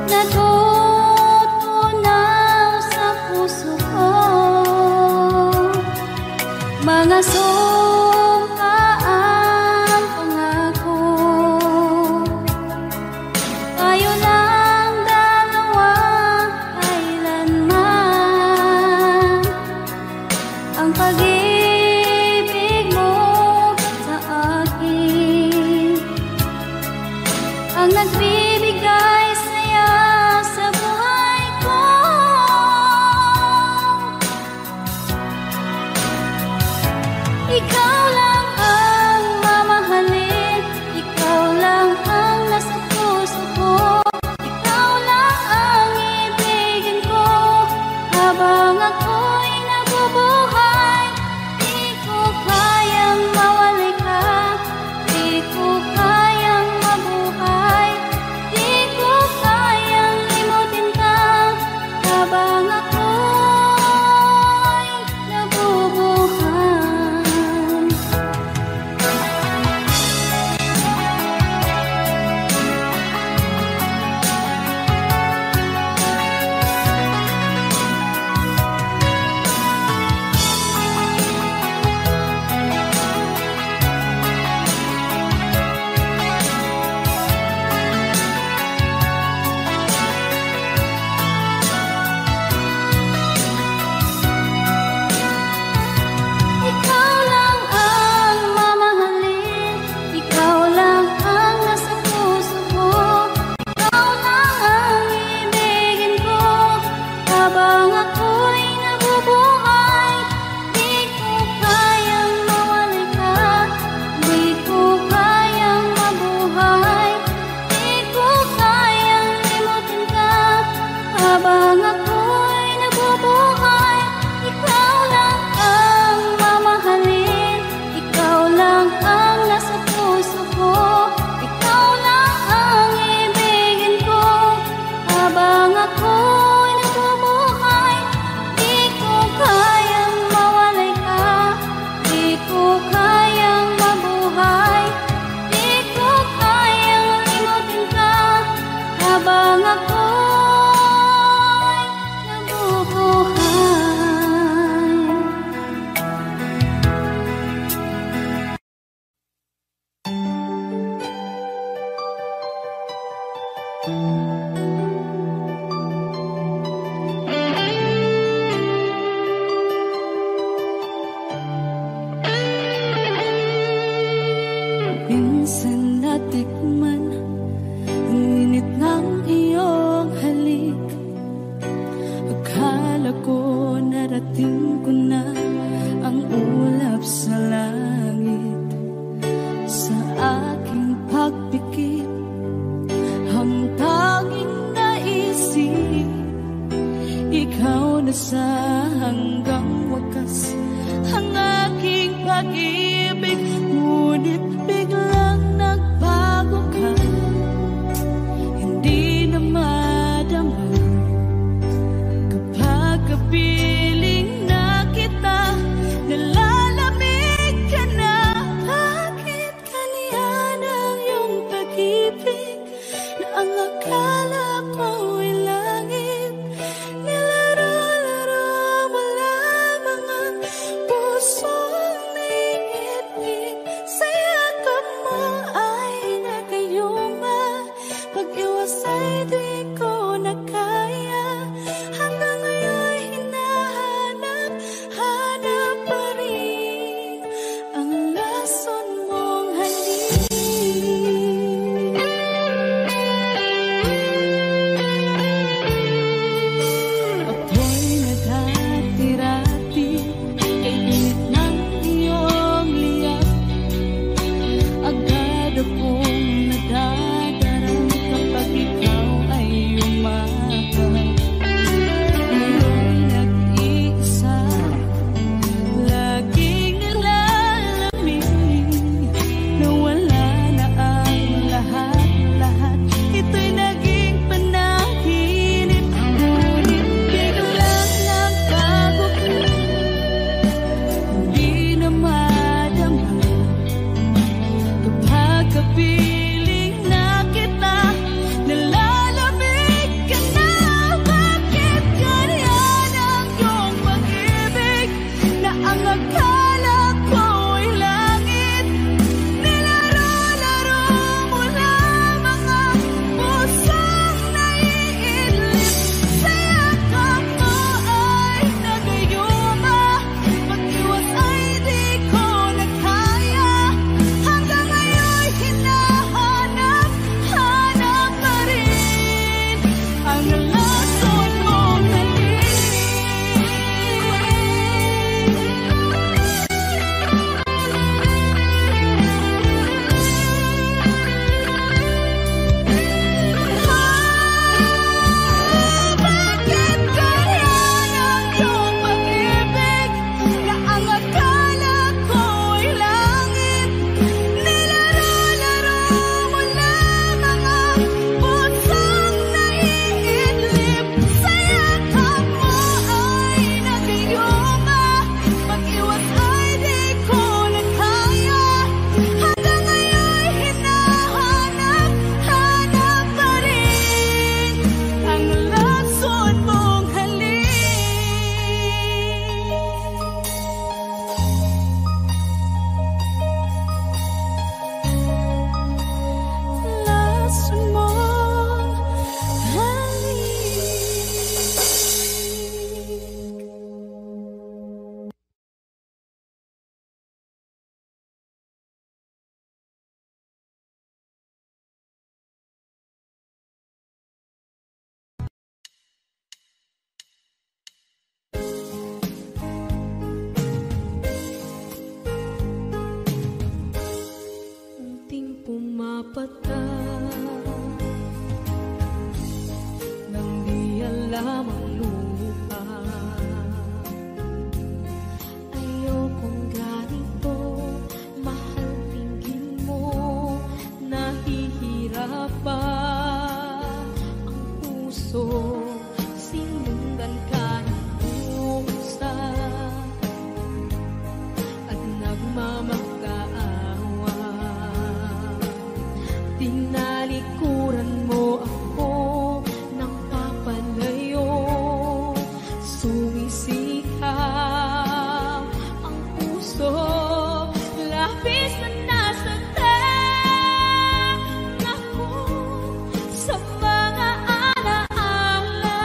natutunaw sa puso ko. Mga sumpaang pangako, tayo lang dalawa kailanman. Ang pag-ibig mo sa akin ang nagbibigay saya sa buhay ko. Ikaw lang ang mamahalin, ikaw lang ang nasa puso ko. Ikaw lang ang ibigin ko habang ako'y nabubuhay. Di ko kayang mawalay ka, di ko kayang mabuhay, di ko kayang limutin ka habang ako'y nabubuhay. Ikaw lang ang mamahalin, ikaw lang ang nasa puso ko. Ikaw lang ang ibigin ko habang ako'y nabubuhay. Di ko kayang mawalay ka, di ko kayang mabuhay, di ko kayang limutin ka habang ako'y nabubuhay. Ikaw lang ang mamahalin, ikaw lang ang nasa puso ko. Ikaw lang ang ibigin ko habang ako'y nabubuhay. Di ko kayang mawalay ka, di ko kayang mabuhay, di ko kayang limutin ka habang ako'y nabubuhay. Minsan natikman ang init ng iyong halik. Akala ko narating ko na ang ulap sa langit. Sa aking pagpikit, ang tanging naisip, ikaw na sa hanggang wakas ang aking pag-ibig. Ngunit biglang nagbago ka, hindi na madama kapag kapiling na kita. Nalalamig ka na, bakit kaniyan ang iyong pag-ibig na ang akala ko'y langit? Nilaro-laro mo lamang ang pusong naingit-ngit. Sa yakap mo ay nagayuma, pag-iwas ay di ko na kaya. Hanggang ngayon hinahanap, hanap pa rin ang lason mong halik. Ako'y naghatirati kay init ng iyong liyap. Agad akong nadadarang kapag ikaw ay lamang lupa. Ayokong ganito, mahal, tingin mo, nahihirapan ang puso, sinundan ka ng pusa at nagmamakaawa. Tinalikuran mo ako ng papalayo, sumisigaw ang puso, labis na nasaktan ako sa mga alaala.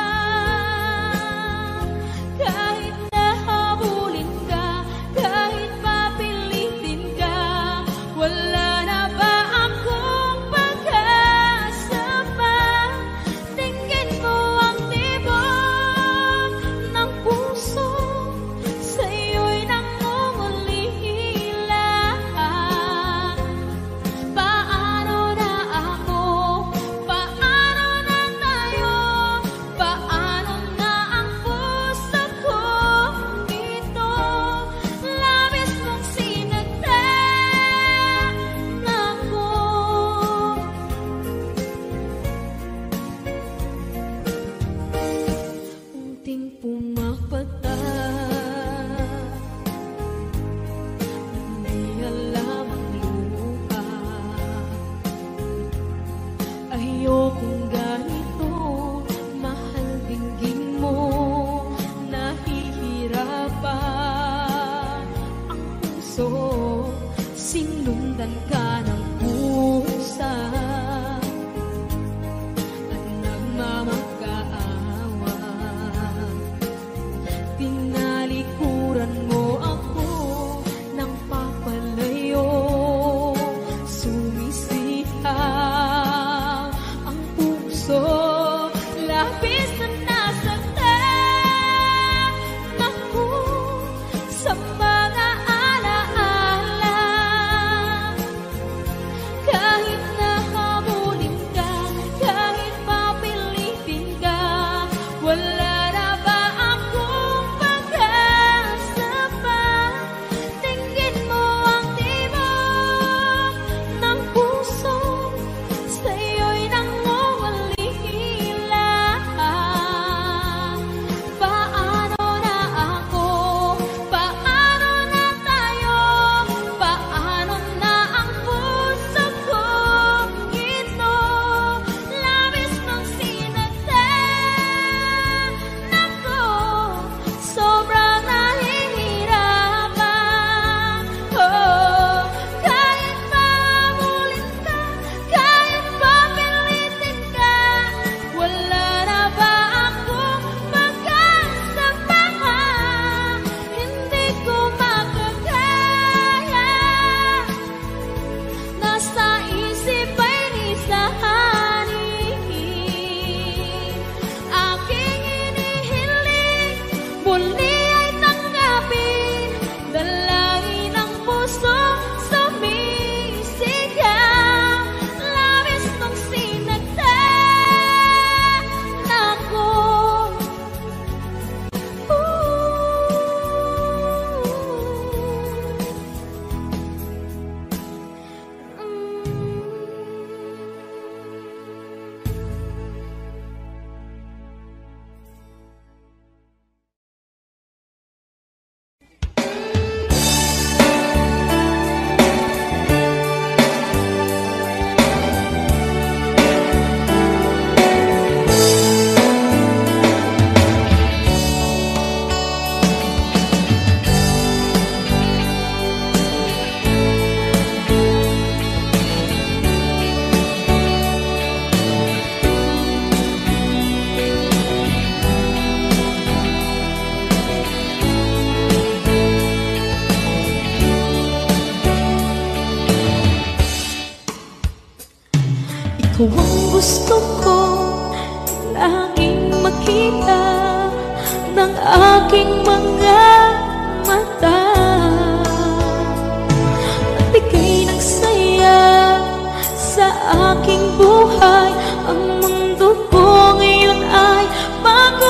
Kahit nahabulin ka, kahit papilitin ka, wala na ba akong pag-asa pa? Tingin mo ang tibok ng puso, sa'yo'y nangungulila. Paano na ako? Paano na tayo? Paano na ang puso ko ito? Labis mong sinaktan ako. Unting pumapata, hindi alam ang lupa. Ayokong ganito, mahal, dinggin mo, nahihirapan ang puso, sinundan ka ng pusa at nagmamakaawa. Tinalikuran mo ako ng papalayo, sumisigaw ang puso, labis na nasaktan ako sa mga alaala. Kahit nahabulin ka, kahit papilitin ka, wala na ba akong pag-asa pa? Tingin mo ang tibok ng puso, sa'yo'y nangungulila. Paano na ako? Paano na tayo? Paano na ang puso ko ito? Labis mong sinaktan ako, sobrang nahihirapan. Oh, kahit mahabulin ka, kahit papilitin ka, wala na ba akong pag-asa pa? Hindi ko makakaya, nasa isip ay nisahanin. Aking inihiling, muli ay tanggapin, dalangin ng puso, sumisigaw. Labis mong sinaktan ako. Ikaw ang gusto ko laging makita ng aking mga mata. Nagbigay ng saya sa aking buhay. Ang mundo ko ngayon ay bago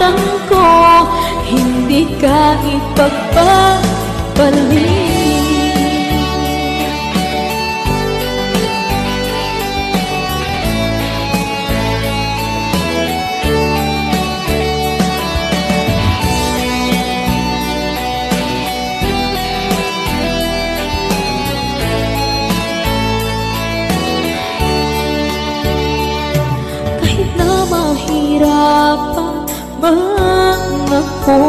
lang ko, hindi ka ipagpapalit. Mahirapan man ako,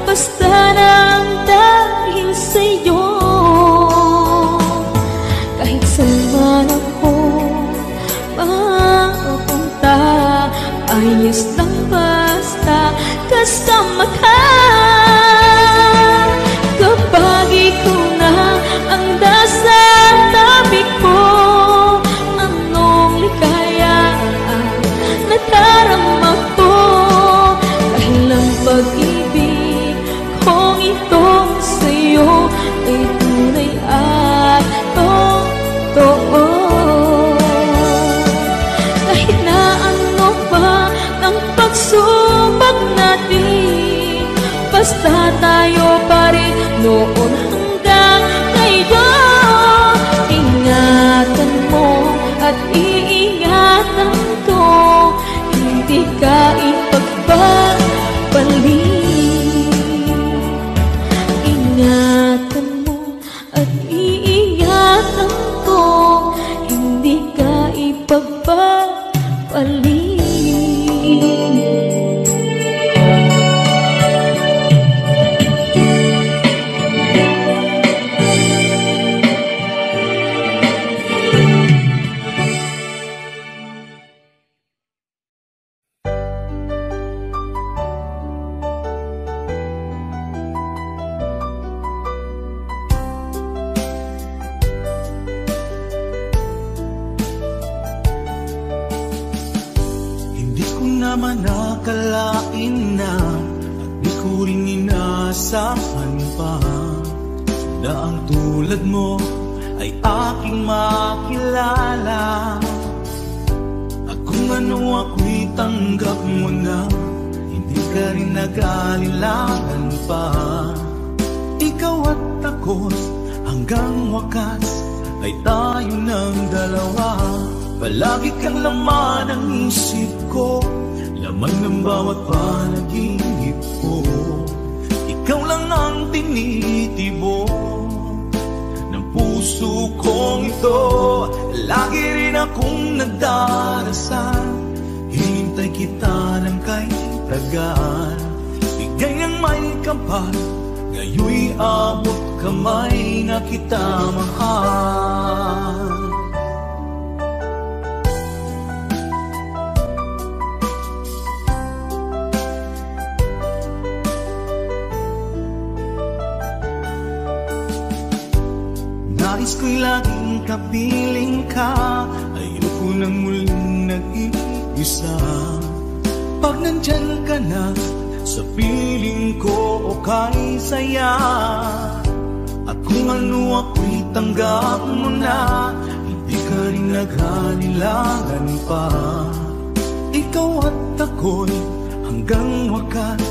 basta lang dahil sa'yo. Kahit saan ako mapunta, ayos lang basta kasama ka. Kapag ikaw na ang nasa tabi ko, nadarama ko dahil ang pag-ibig kong ito sa'yo ay tunay at totoo. Kahit na ano pa ng pagsubok natin, basta tayo pa rin noon hanggang ngayon. Ingatan mo at iingatan ko, hindi ka ipagpapalit. Ingatan mo at iingatan ko, hindi ka ipagpapalit. naman nakalain na at di ko rin inaasahan pa na ang tulad mo ay aking makilala. At kung ano ako'y tanggap mo na, hindi ka rin nag-alilangan pa. Ikaw at ako hanggang wakas ay tayo ng dalawa. Palagi kang laman ng isip ko, laman ng bawat panaginip ko. Ikaw lang ang tinitibok ng puso kong ito. Lagi rin akong nagdarasal, hinintay kita ng kay tagal. Bigay ng may kapal, ngayoy abot kamay na kita mahal. Nais ko'y laging kapiling ka, ayoko nang muling nag-iisa. Pag nandyan ka na, sa piling ko okay saya. At kung ano ako'y tanggap mo na, hindi ka rin naghalilangan pa. Ikaw at ako'y hanggang wakas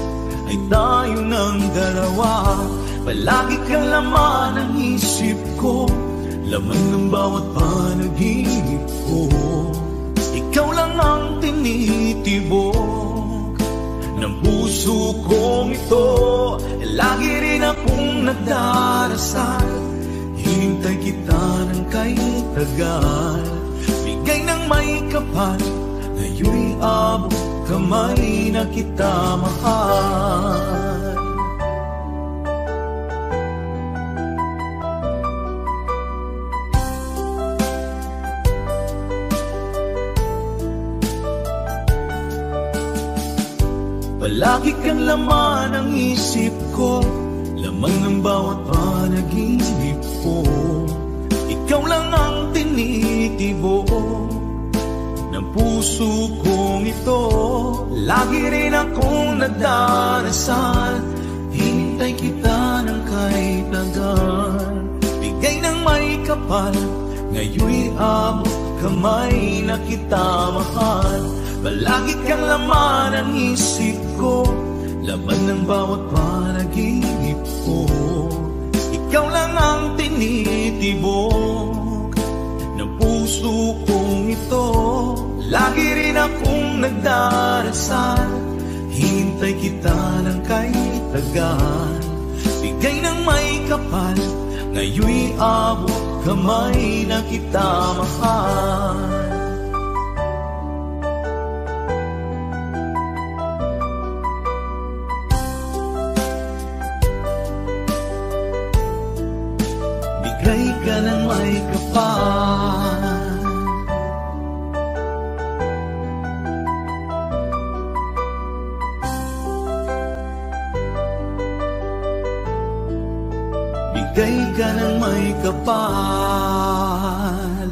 ay tayo ng dalawa. Palagi kang laman ng isip ko, laman ng bawat panaginip ko. Ikaw lang ang tinitibok ng puso kong ito. Lagi rin akong nagdarasal, hinintay kita ng kay tagal. Bigay ng may kapal, ngayoy abot kamay na kita mahal. Palagi kang laman ng isip ko, laman ng bawat panaginip ko. Ikaw lang ang tinitibok ng puso kong ito. Lagi rin akong nagdarasal, hinintay kita ng kay tagal. Bigay ng may kapal, ngayoy abot kamay na kita mahal. Palagi kang laman ng isip ko, laman ng bawat panaginip ko. Ikaw lang ang tinitibok ng puso kong ito. Lagi rin akong nagdarasal, hintay kita ng kay tagal. Bigay ng may kapal, ngayon'y abot kamay na kita mahal. Bigay ka ng may kapal, bigay ka ng may kapal.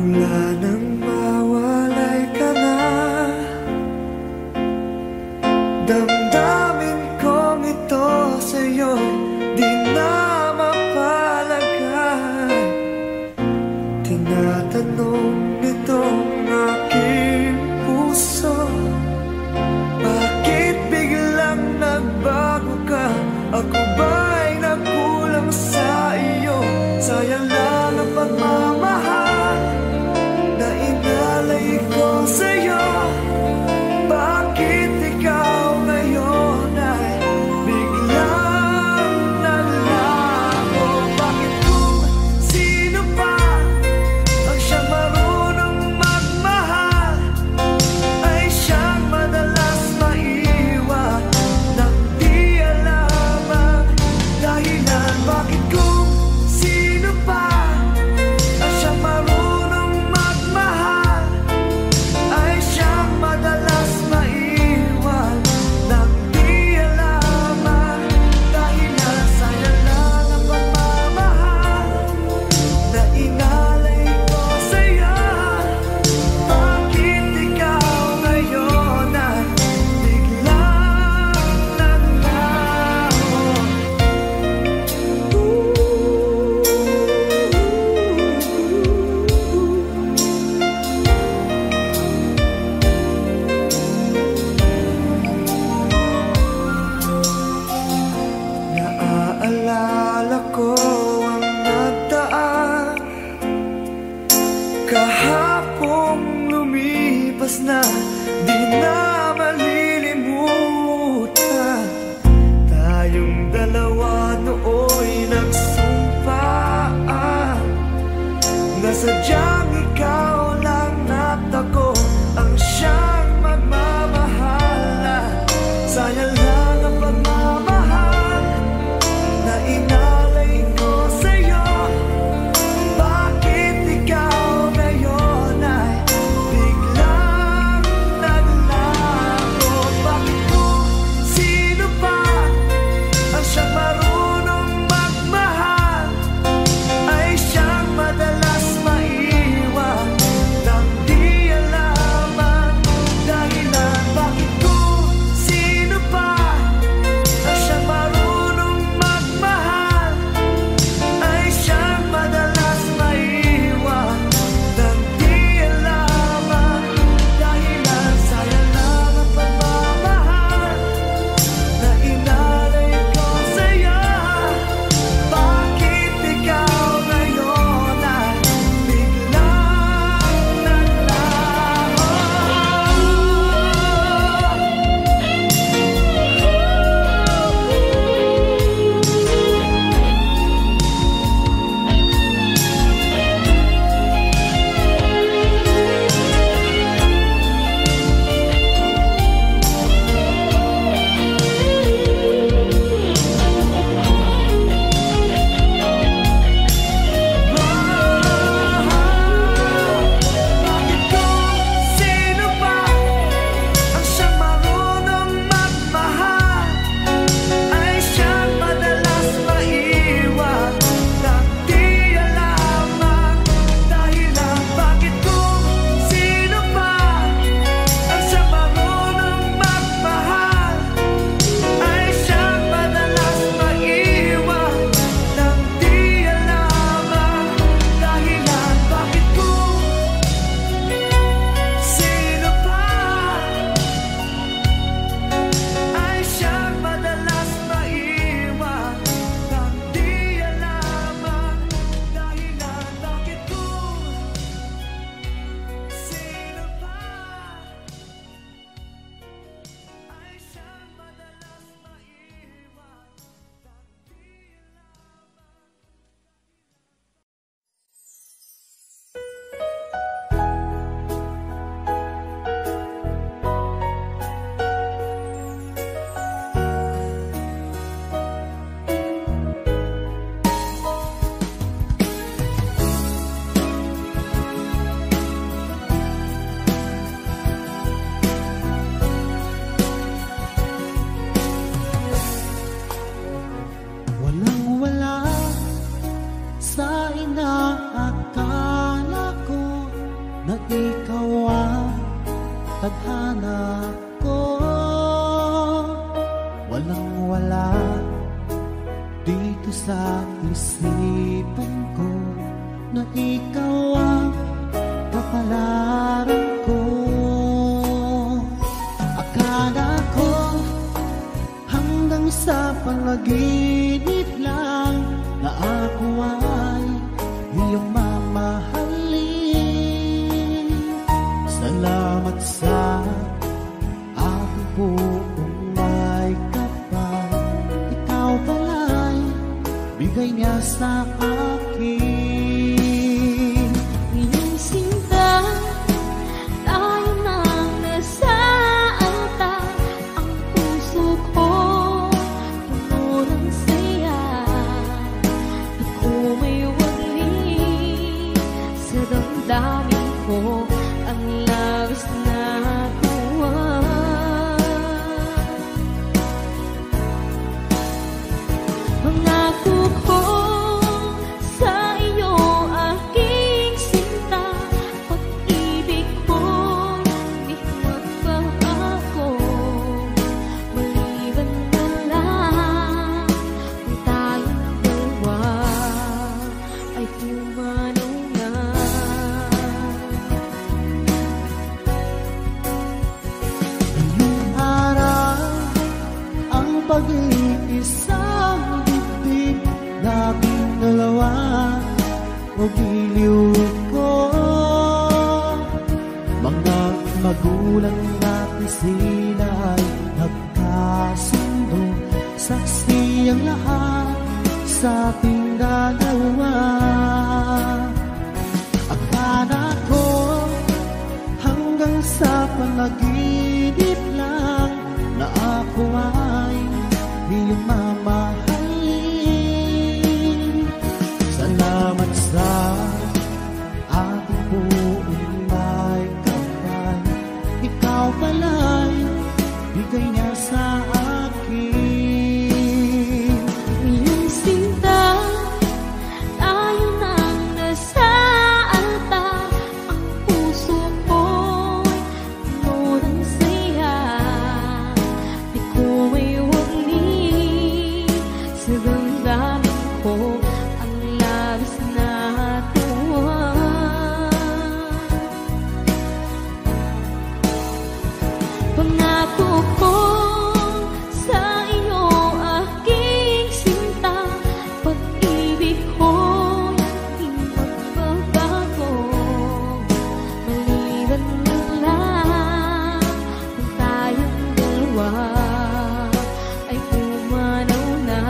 Wala nang mawalay ka na, damdamin kong ito sa'yo di na mapalagay. Tinatanong nitong aking puso, bakit biglang nagbago ka? Ako ba'y nagkulang sa iyo? Sayang lang ang pagmamahal na inalay ko sa'yo. Bakit ikaw ngayon ay biglang nalago? Bakit kung sino pa ang siyang marunong magmahal ay siyang madalas maiwan nang di alam ang dahilan? Bakit kung sino pa ang siyang marunong magmahal ay siyang madalas maiwan nang di alam ang dahilan? Sayang lang ang pagmamahal na inalay ko sa'yo. Bakit ikaw ngayon ay biglang naglaho? Naaalala ko ang nagdaan, kahapong lumipas na, di na malilimutan. Tayong dalawa nooy nagsumpaan na sadyang ikaw lang at ako ang siyang magmamahalan. Sayang lang ang pagmamahal na inalay ko sa'yo. Bakit ikaw ngayon ay biglang naglago? Bakit kung sino pa ang siyang marunong magmahal ay siyang madalas maiwan tadhana ko, walang wala dito sa isipan ko, na ikaw ang kapalaran ko. Akala ko hanggang sa panaginip lang na ako ay iyong mamahalin. Salamat sa aking buong may kapal, ikaw pala'y bigay niya sa akin. Ngayong sinta, tayo nang nasa altar. Ang puso ko puno ng saya. Di ko may wali sa damdamin ko ang labis na tuwa. Pangako ko sa iyo, aking sinta, pag-ibig ko'y di magbabago. Maliban na lang kung tayong dalawa ay pumanaw na. Ngayong araw, ang pag-iisang dibdib nating dalawa o giliw ko. Mga magulang natin sila ay nagkasundo, saksi ang lahat sa ating dalawa. Akala ko hanggang sa panaginip lang na ako ay iyong mamahalin. Salamat sa ating buong may kapal, ikaw pala'y bigay niya sa akin. Ngayong sinta, tayo nang nasa altar. Ang puso ko'y puno ng saya. Di ko may wali sa damdamin ko ang labis na tuwa. Pangako ko sa iyo, aking sinta, pag-ibig ko'y di magbabago. Maliban na lang kung tayong dalawa ay pumanaw na.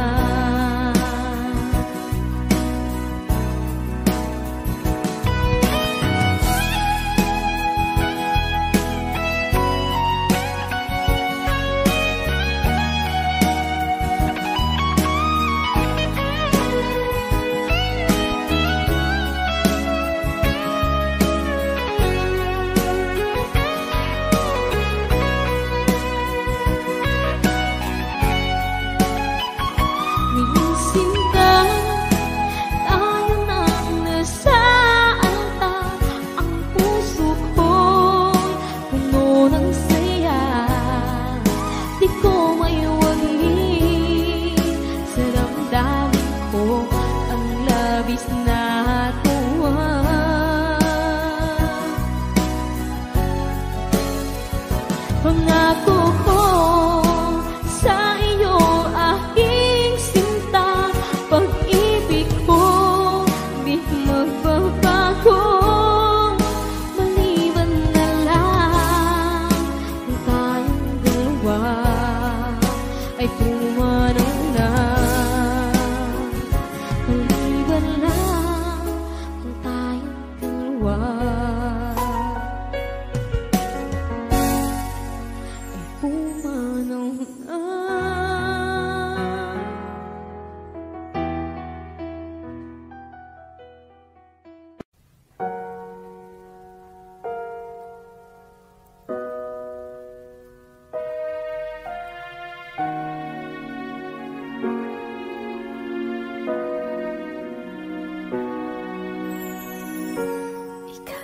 Ngayong sinta, tayo nang nasa altar. Ang puso ko'y puno ng saya. Di ko may wali sa damdamin ko ang labis na tuwa. Pangako ko sa iyo, aking sinta, pag-ibig ko di magbabago. Maliban na lang kung tayong dalawa ay pumanaw na. Maliban lang kung tayong dalawa ay pumanaw na. Ikaw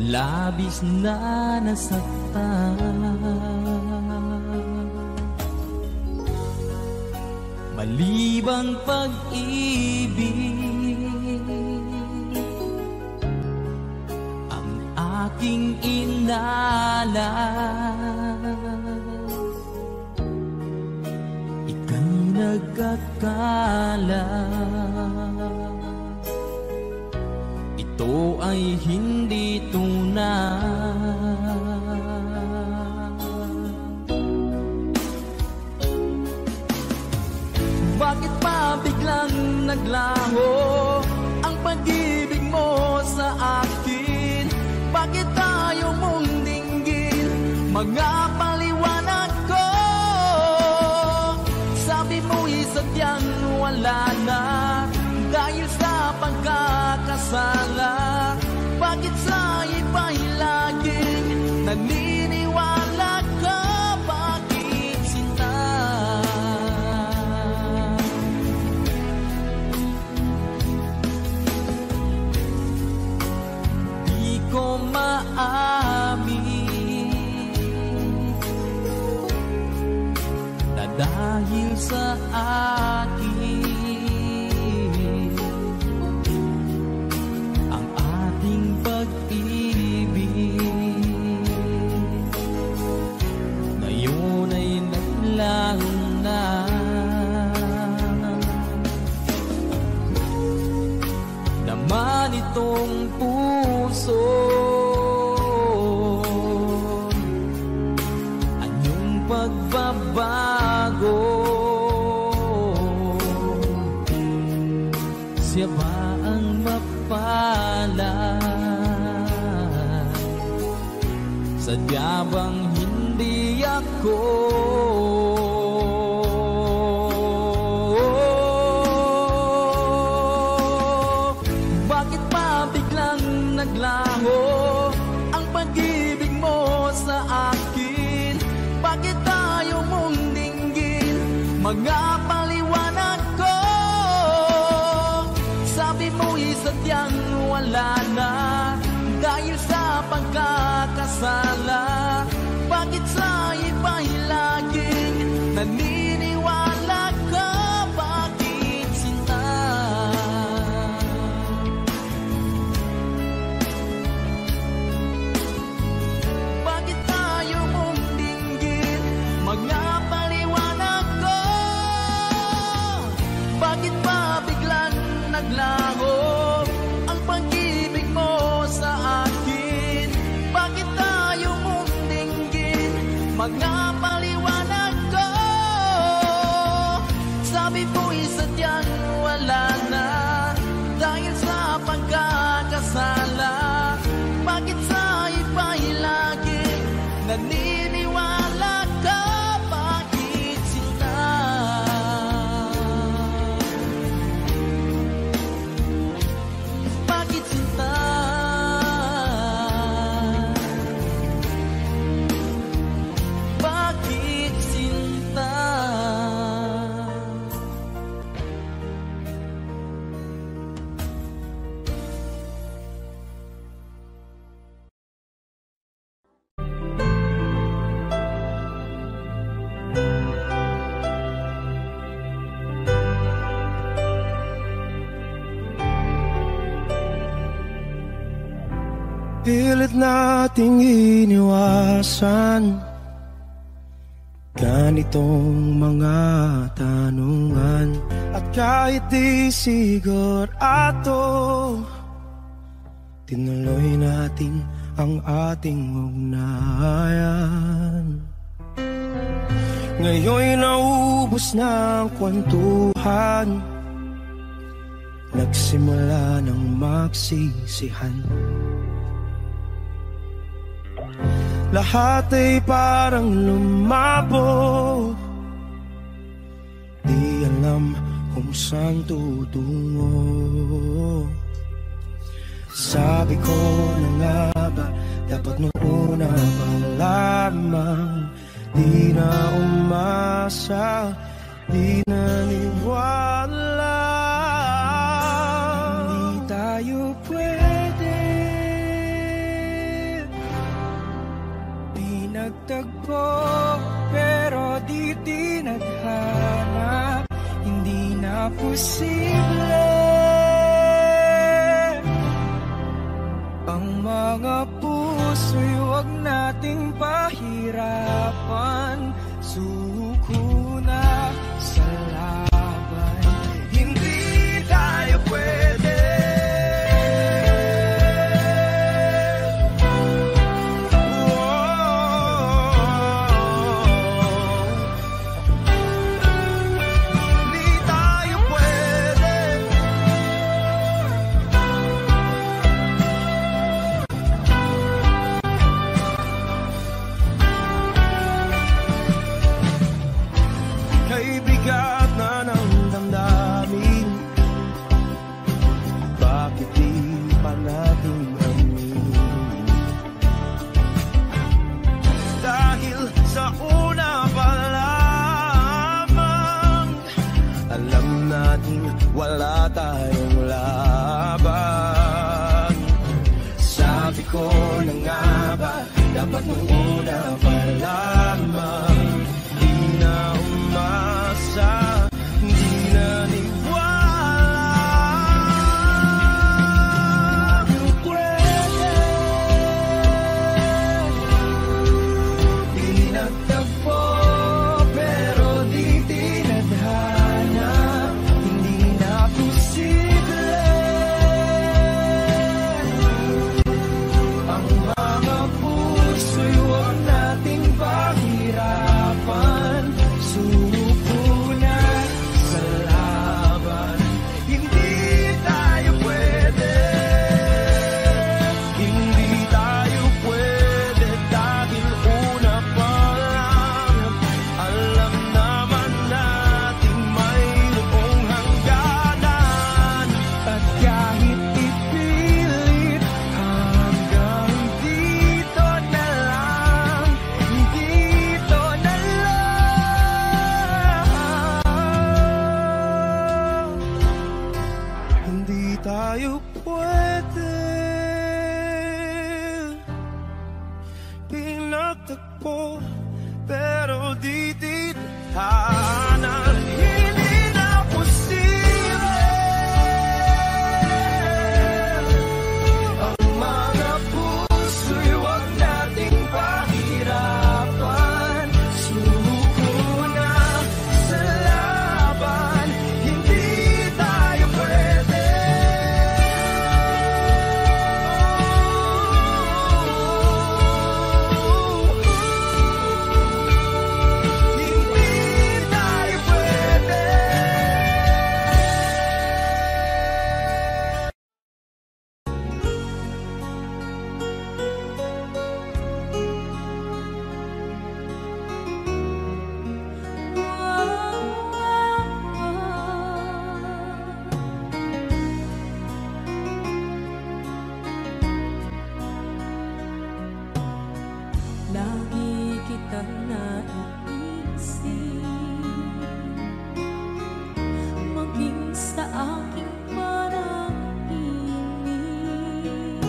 labis na nasaktan. Malibang pag-ibig ang aking inalay, ika'y nagkakala. Ito ay hindi tunay. Bakit pa biglang naglaho ang pag-ibig mo sa akin? Bakit tayo mong dinggin mga paliwanag ko? Sabi mo'y sadyang wala na dahil sa pagkakasala. Bakit sa iba'y laging naniniwala ka? Bakit sinta? Di ko maamin na dahil sa akin ngayon ay naglaho na. Naman itong puso anyong pagbabago, siya ba ang mapalad? Sadya bang hindi ako? Bakit pa biglang naglaho ang pag-ibig mo sa akin? Bakit tayo mong dinggin mga paliwanag ko? Sabi mo'y sadyang wala na dahil sa pagkakasala. Bakit sa iba'y laging naniniwala ka? Bakit sinta? Bakit tayo mong dinggin mga paliwanag ko? Bakit pa biglang naglaho ang pag-ibig mo sa akin? Bakit tayo mong dinggin mga paliwanag ko? Sabi mo'y sadyang wala na dahil sa pagkakasala. Bakit sa iba'y laging naniniwala ka? Bakit sinta? Bakit sinta? Bakit sinta? Pilit nating iniwasan ganitong mga tanungan. At kahit di sigurado, tinuloy natin ang ating ugnayan. Ngayon'y naubos na ang kwentuhan, nagsimula ng magsisihan. Lahat ay parang lumabo, di alam kung saan tutungo. Sabi ko na nga ba, dapat nung una pa lamang, di na umasa, di naniwala. Hindi tayo pwede nagtagpo, pero di tinadhana, hindi na posible. Ang mga puso'y huwag nating pahirapan, suko na sa laban, hindi tayo pwede. Wala tayong laban. Sabi ko na nga ba, dapat nung una pa lamang. Di na umasa, di na niwala. Pwede di nagtagpo, pero di tinadhana, posible. Ang mga puso'y huwag nating pahirapan, suko na sa laban, hindi tayo pwede. Hindi tayo pwede dahil una pa lang alam naman natin mayroong hangganan. At kahit ipilit hanggang dito na lang, dito na lang, hindi tayo pwede. Pinagtagpo, pero di tinadhana, hindi na posible. Ang mga puso'y huwag nating pahirapan, suko na sa laban, hindi tayo pwede. Hindi tayo pwede. Lagi kitang naiisip, maging sa aking parang inip.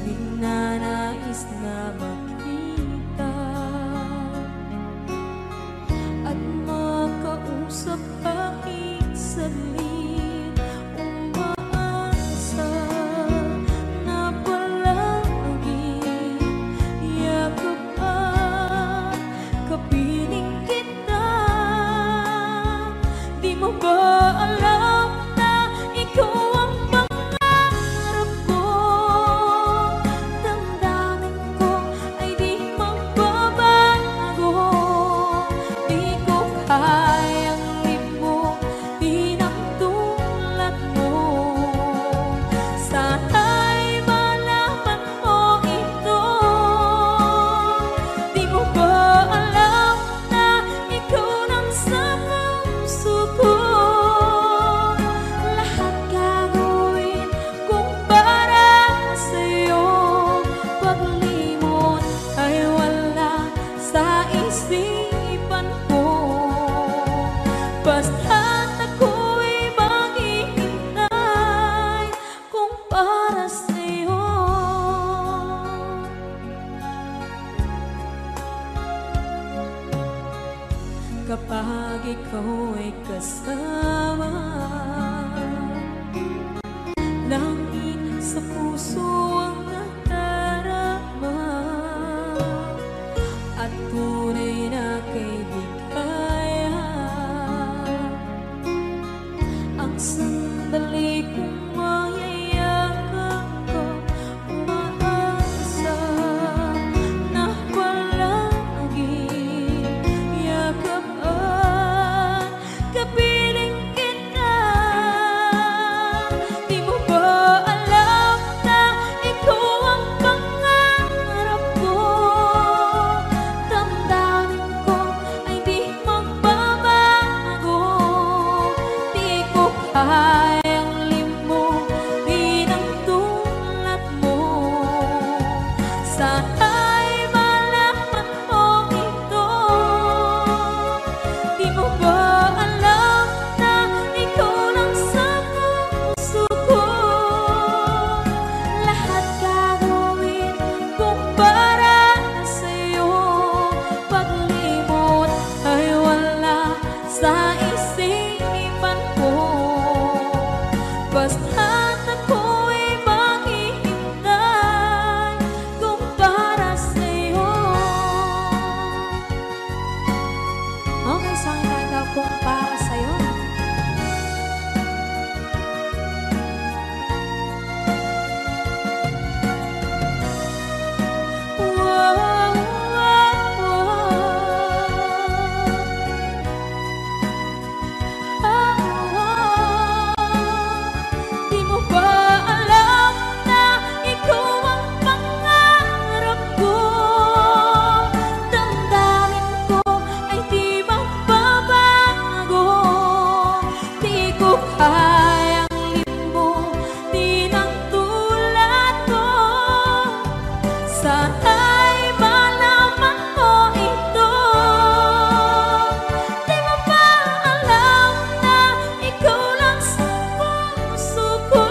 Ninanais na makita at makausap kahit saglit. Umaasa na palagi yakap at kapag ikaw ay kasama. Langit sa puso ang nadarama at tunay na kaibigan. Ang sandali kong mayayakap ko, umaasa na palaging yakap at kapiling kita. Di mo ba alam na ikaw ang pangarap ko? Damdamin ko ay di magbabago. Di ko kayang limutin ang tulad mo. Sana'y malaman mo ito. Di mo ba alam na ikaw lang sa puso ko? Lahat gagawin kung para sa'yo. Paglimot ay wala sa isipan ko. Basta't ako'y maghihintay kung para sa'yo. Okay, saan kanta kung para sa'yo? Wow, wow, wow. Di mo ba alam na ikaw ang pangarap ko? Damdamin ko ay di magbabago. Di ko kayang limutin ang tulad ko. Sana'y malaman mo ito. Di mo ba alam na ikaw lang sa puso ko?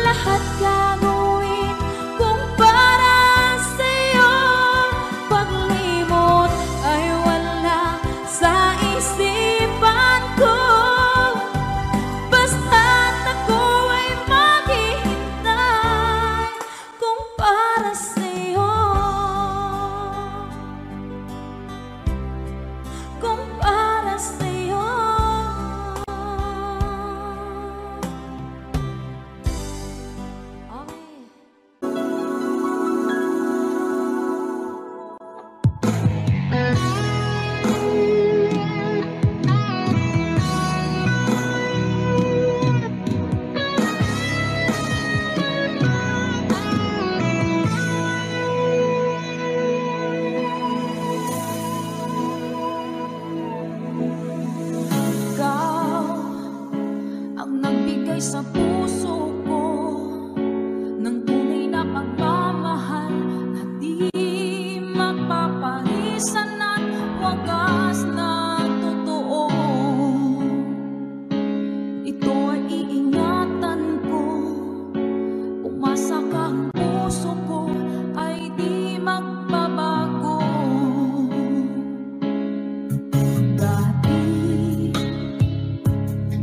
Lahat gagawin kung para sa'yo. Paglimot ay wala sa isipan ko. Basta't ako ay maghihintay kung para sa'yo. Kung para sa'yo. Okay. Ikaw ang nagbigay sa puso ko ng tunay na pagmamahal na di mapapalisan at wagas na totoo. Ito ay iingatan ko, umasa ka ang puso ko ay di magbabago. Dati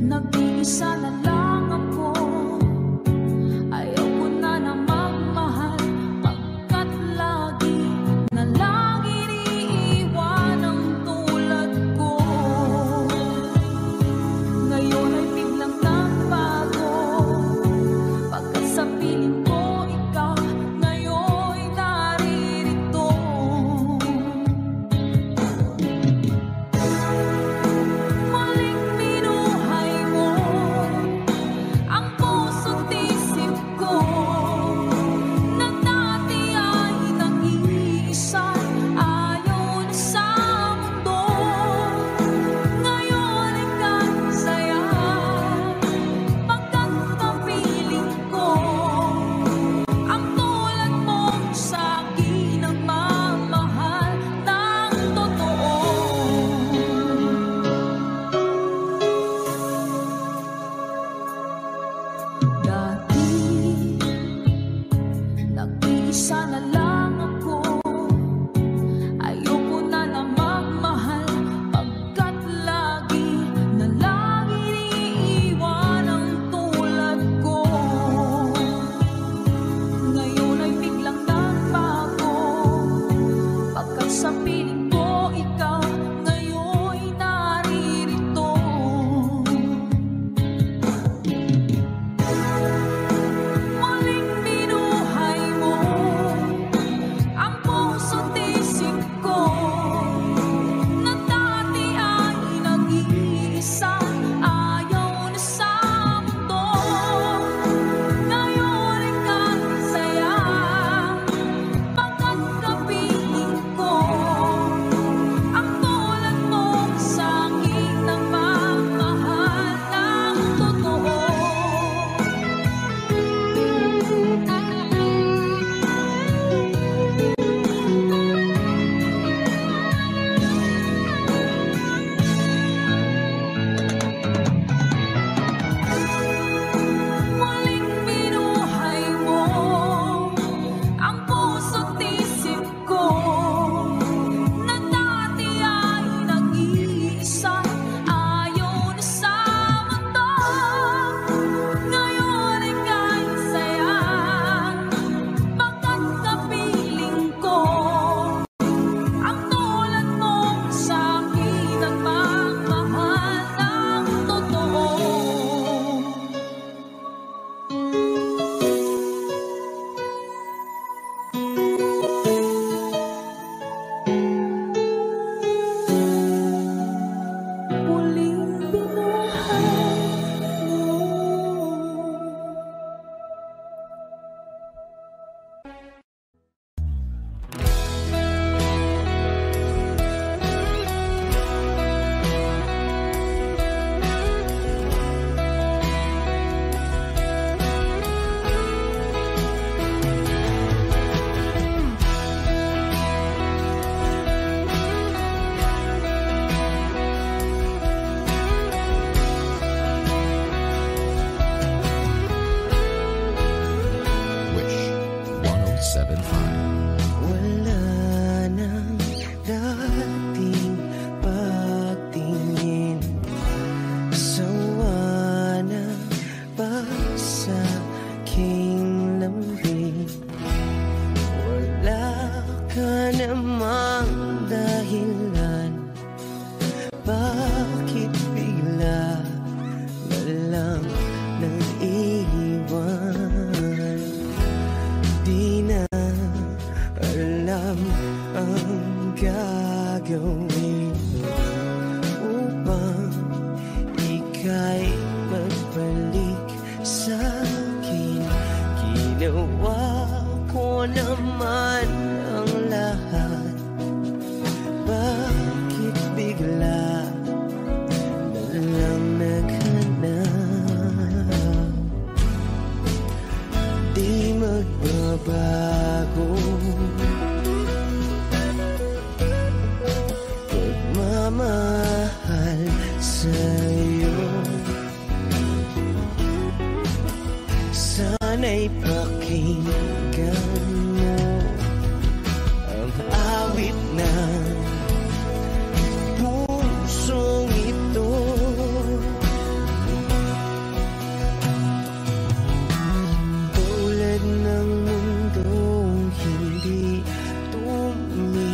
nag-iisa na lang ako, ayaw ko na na magmahal pagkat lagi na lang iniiwan ang tulad ko. Ngayon ay biglang nagbago, pagkat sa piling ko ikaw ngayon'y naririto. Muling minuhay mo ang puso't isip ko na dati ay nag-iisa, ayaw na sa mundo. Ngayon ay kasaya pagkat napiling ko ang tulad mong sa'kin ang mamahal ng totoo. Dati nag-iisa na lang ako, ayoko na na magmahal Wala nang dating pagtingin, sawa na ba sa aking lambing? Wala ka namang dahilan, bakit bigla na lang nag-iwan? Di na alam ang gagawin upang ika'y magbalik sa'kin. Ginawa ko naman ang lahat, bakit bigla na lang naghanap? Di magbabago pagmamahal sa'yo. Sana'y pakinggan mo ang awit ng pusong ito. Tulad ng mundong hindi tumitigil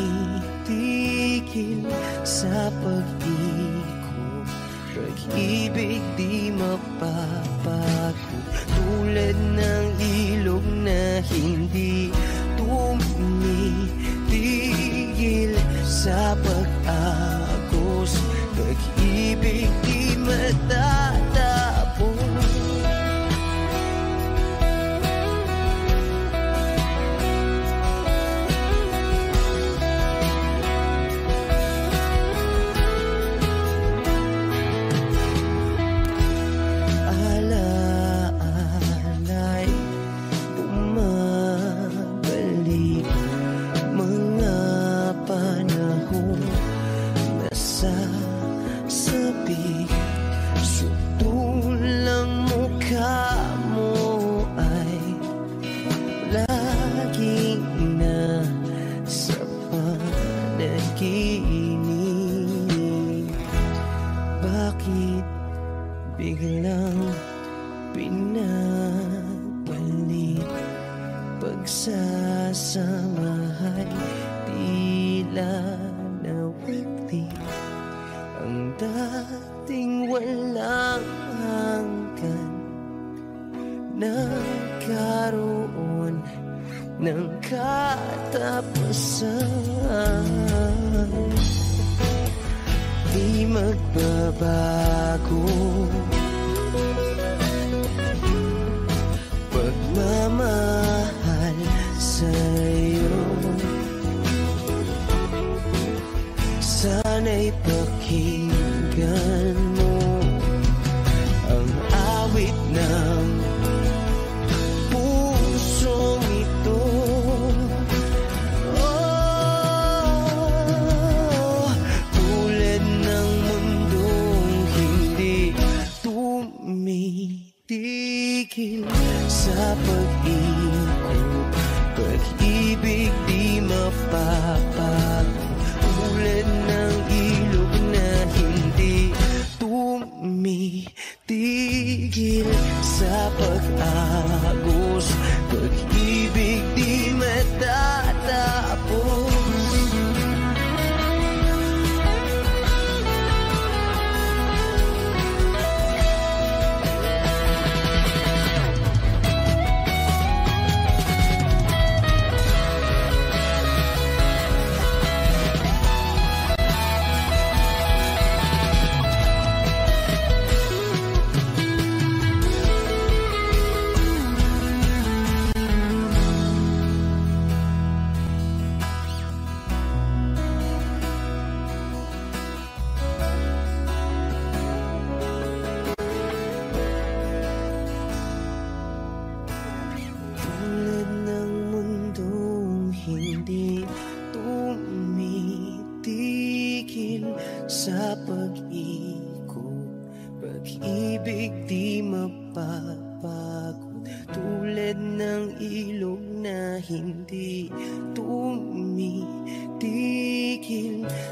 sa pag-ikot, pag-ibig di mapapago. Tulad ng ilog na hindi tumitigil sa pag-agos, pag-ibig di matatapos. Alaala'y bumabalik, mga panahon nasasabi. Sutulang mukha mo ay laging nasa panaginip. Bakit biglang pinabalik? Pagsasamahay tila nawagli, ang dating walang hanggan nagkaroon ng katapusan. Di magbabago pagmamahal sa'yo. Sana'y pakinggan mo ang awit ng pusong ito. Tulad ng mundong hindi tumitigil sa pag-ikot, pag-ibig di mapapago. Tulad ng ilog na hindi hindi tumitigil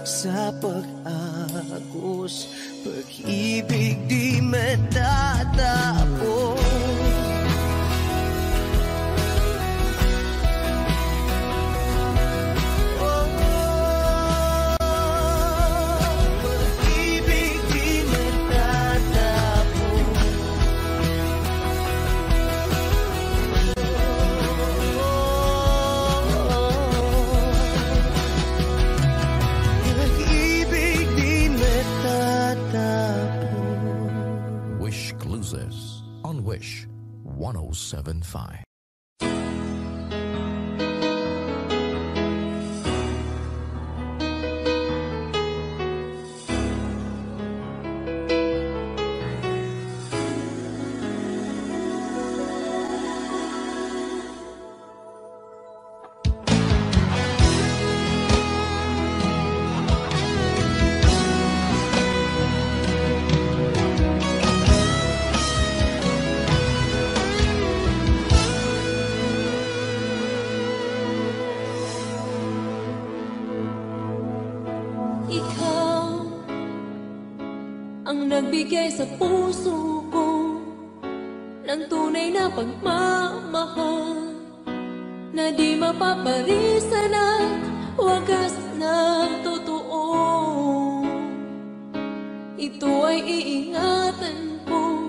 sa pag-agos. Pag-ibig di matatapos. On Wish 107.5. Nagbigay sa puso ko ng tunay na pagmamahal na di mapaparisan at wagas na totoo. Ito ay iingatan ko,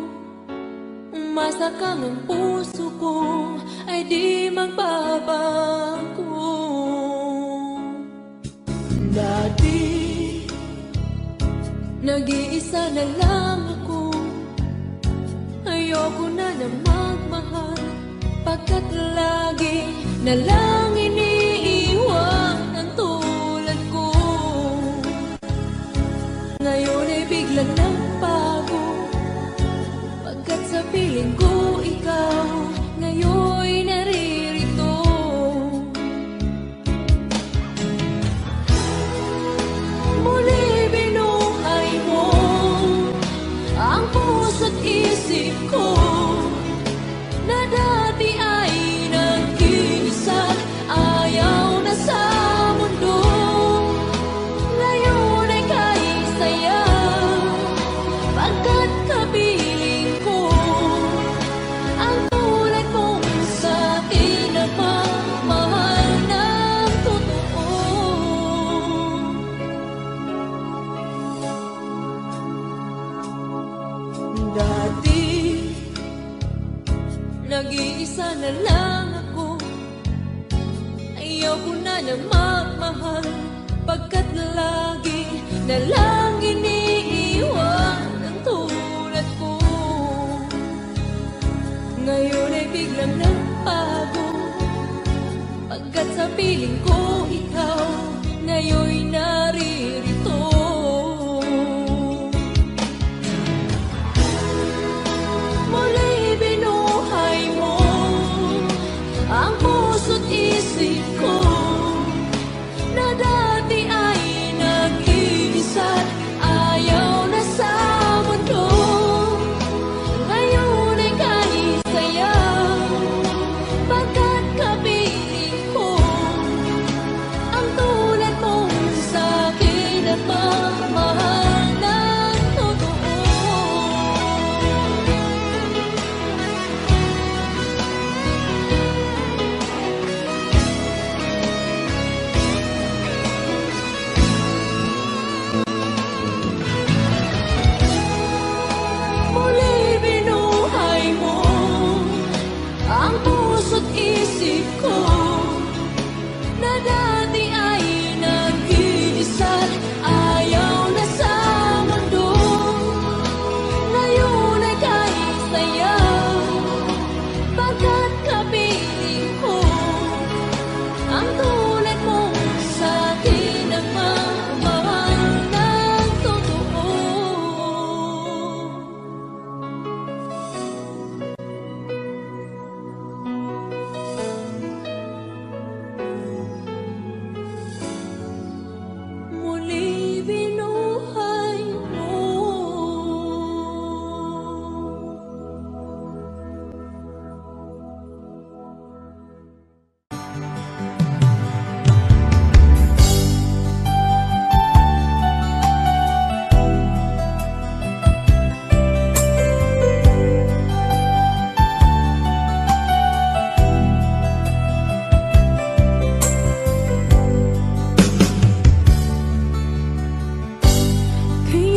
masakang ang puso ko ay di magbabago. Dati nag-iisa na lang ako, ayoko na na magmahal, pagkat lagi na lang iniiwan ang tulad ko. Ngayon ay biglang nagbago, pagkat sa piling ko ikaw ngayon naririto. Muli ang puso't isip ko na dati ay nag-iisa, ayaw na sa mundo. Ngayon ay kahit saya, pagkat kapiling ko ang tulad mong sa'kin na pagmahal ng totoo. Dati, nag-iisa na lang ako, ayaw ko na na magmahal, pagkat lagi na lang iniiwan ang tulad ko. Ngayon ay biglang nagbago, pagkat sa piling ko ikaw ngayon naririto. Muli binuhay mo ang puso't isip ko na dati ay nag-iisa, ayaw na sa mundo. Ngayon ay kahit saya, pagkat kapiling ko ang tulad mong sa'kin at magmahal ng totoo.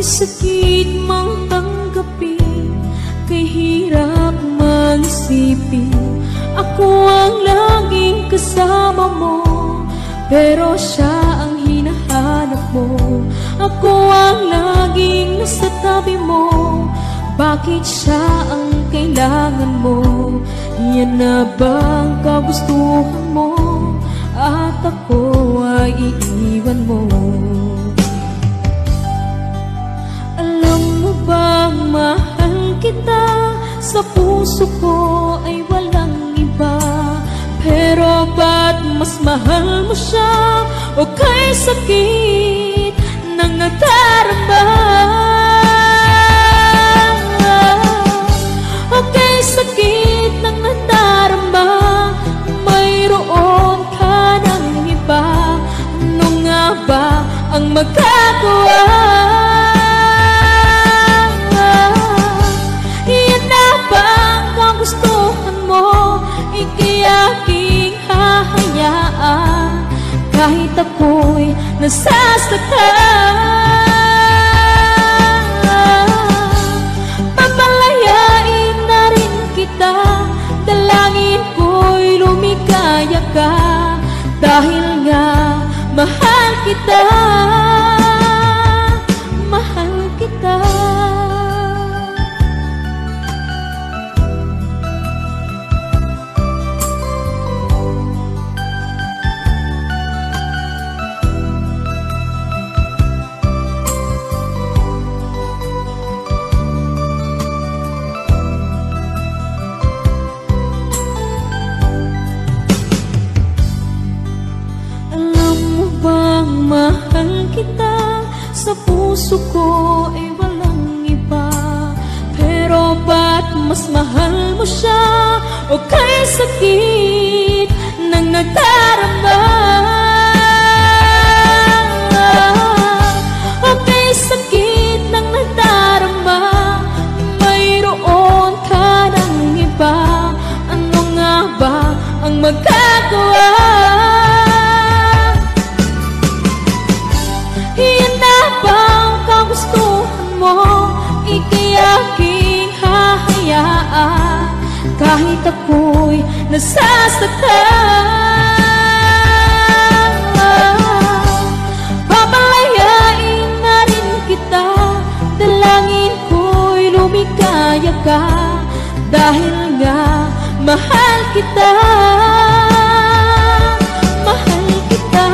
sakit mang tanggapin, kay hirap mang isipin. Ako ang laging kasama mo, pero siya ang hinahanap mo. Ako ang laging nasa tabi mo, bakit siya ang kailangan mo? Yan na bang kagustuhan mo, at ako ay iiwan mo? Alam mo bang mahal kita, sa puso ko ay walang iba. Pero ba't mas mahal mo siya, o kay sakit ng nadarama? O kay sakit ng nadarama, mayroon ka ng iba. Ano nga ba ang magagawa? Yan na ba ang gustuhan mo, ikayaking hahayaan, kahit ako'y nasasaktan. Papalayain na rin kita, dalangin ko'y lumikaya ka, dahil nga mahal kita, mahal kita. Mahal kita, sa puso ko ay walang iba. Pero ba't mas mahal mo siya, o kay sakit ng nadarama? O kay sakit ng nadarama, mayroon ka ng iba. Ano nga ba ang magagawa? Yan na bang kagustuhan mo, ikayaking hahayaan, kahit ako'y nasasaktan. Papalayain na rin kita, dalangin ko'y lumikaya ka, dahil nga mahal kita, mahal kita.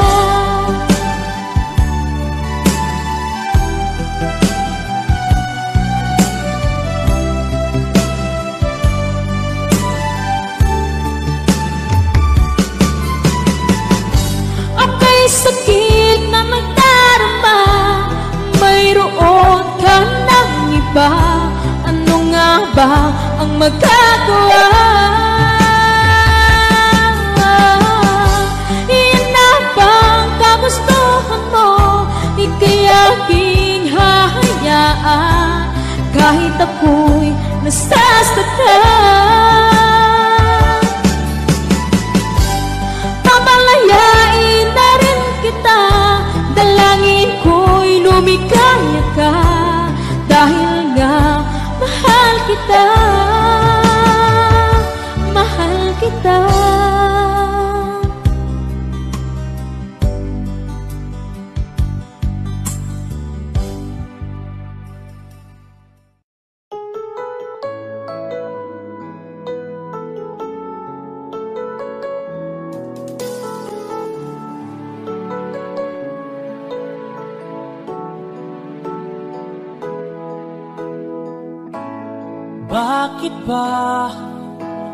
Sakit na magdarama, mayroon ka ng iba. Ano nga ba ang magagawa? Yan na bang kagustuhan mo, ikayaking hahayaan, kahit ako'y nasasaktan. Papalayain na rin kita, dalangin ko'y lumikaya ka, dahil nga mahal kita, mahal kita. Bakit ba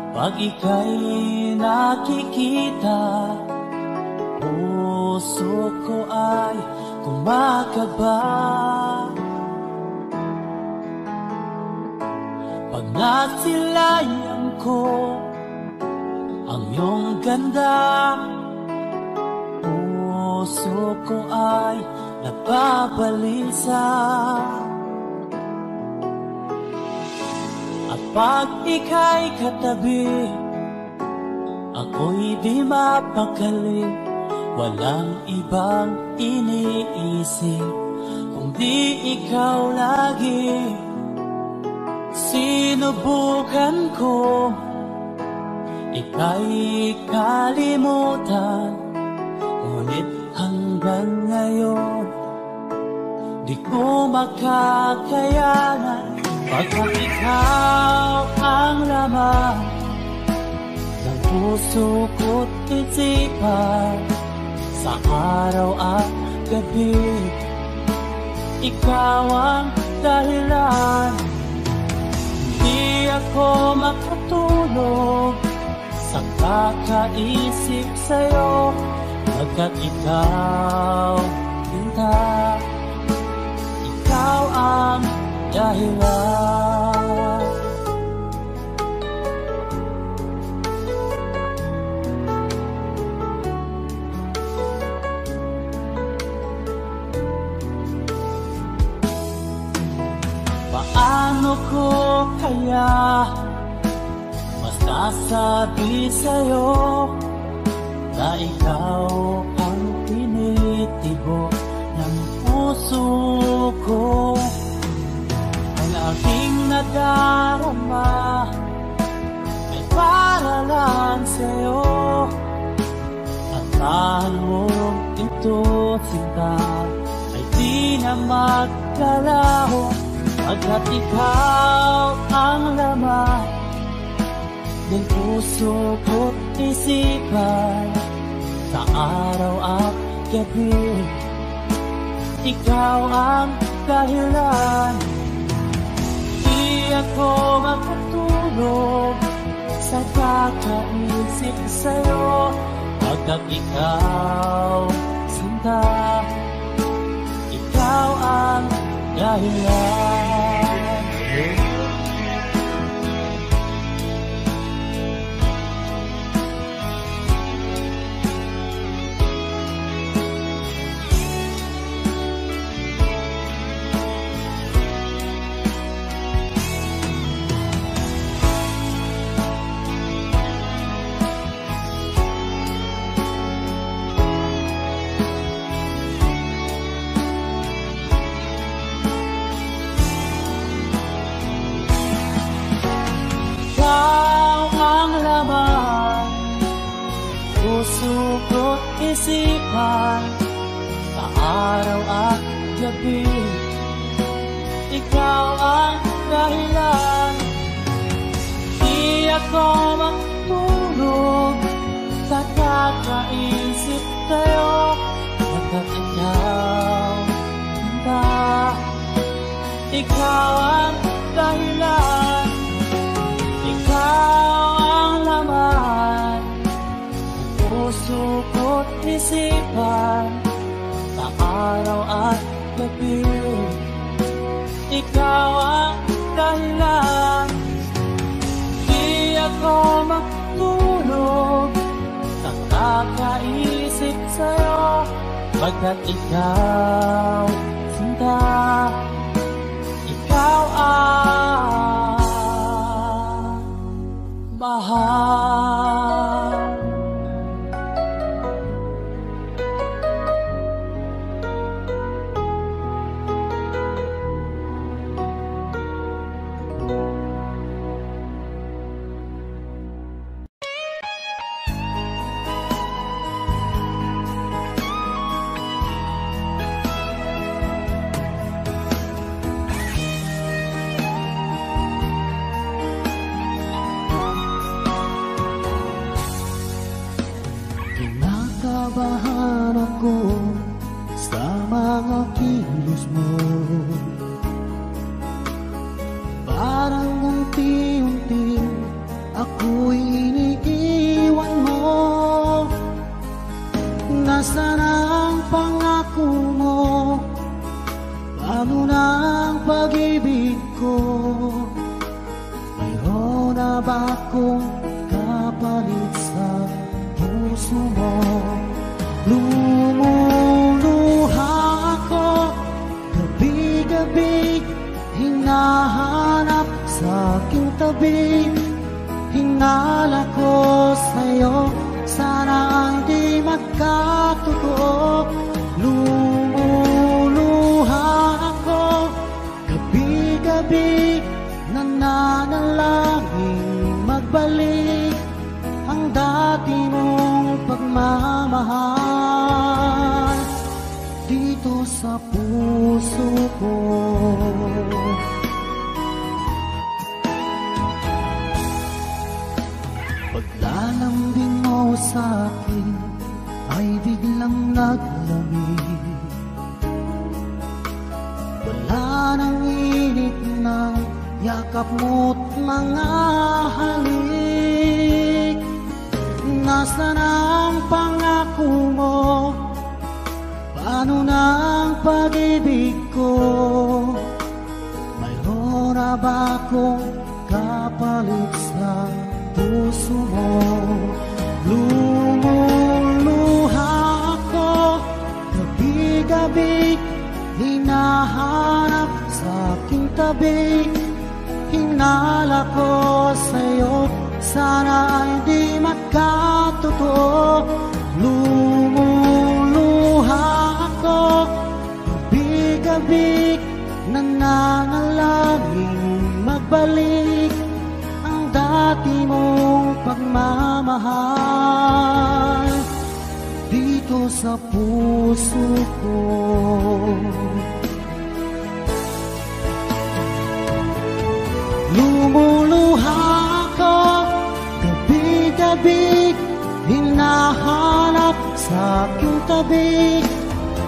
pag ika'y nakikita, puso ko ay kumakaba? Pag nasilayan ko ang iyong ganda, puso ko ay nababalisa. Pag ika'y katabi, ako'y di mapakali. Walang ibang iniisip, kung Hindi ikaw lagi. Sinubukan ko ika'y kalimutan, ngunit hanggang ngayon di ko makakayanan. Pagkat ikaw ang laman ng puso ko't isipan, sa araw at gabi ikaw ang dahilan. Hindi ako makatulog sa kakaisip sa'yo, pagkat ikaw, Tinta, ikaw ang dahilan. Paano ko kaya masasabi sa'yo na ikaw ang tinitibok ng puso ko? Ang aking nadarama ay para lang sa'yo. Asahan mo ito, Sinta, ay di na magkalaho, pagkat ikaw ang laman ng puso ko't isipan, sa araw at gabi ikaw ang dahilan. Di ako makatulog sa kakaisip sa'yo, pagkat ikaw, Sinta, ikaw ang dahilan. Puso ko't isipan, sa araw at gabi ikaw ang dahilan. Di ako makatulog sa kakaisip sa'yo, pagkat ikaw, Tinta, ikaw ang dahilan. Ikaw ang laman puso ko't isipan, sa araw at gabi ikaw ang dahilan. Di ako makatulog sa kakaisip sa'yo, pagkat ikaw, Sinta, ikaw ang mahal. Kinakabahan ako sa mga kilos mo, parang unti-unti ako'y iniiwan mo. Nasaan ang pangako mo? Paano na ang pag-ibig ko? Mayroon na ba akong kapalit sa puso mo? Lumuluha ako gabi-gabi, hinahanap sa aking tabi. Hinala ko sa'yo, sana hindi magkatotoo. Lumuluha pagmamahal dito sa puso ko. Paglalambing mo sa akin ay biglang naglamig. Wala nang init ng yakap mo't mga halik. Nasaan ang pangako mo? Paano na ang pag-ibig ko? Mayroon na ba akong kapalit sa puso mo? Lumuluha ako gabi-gabi, hinahanap sa aking tabi. Hinala ko sa'yo, sana ay di magkatotoo. Lumuluha ako gabi-gabi, nananalangin magbalik ang dati mong pagmamahal dito sa puso ko. Lumuluha ako gabi-gabi, hinahanap sa aking tabi.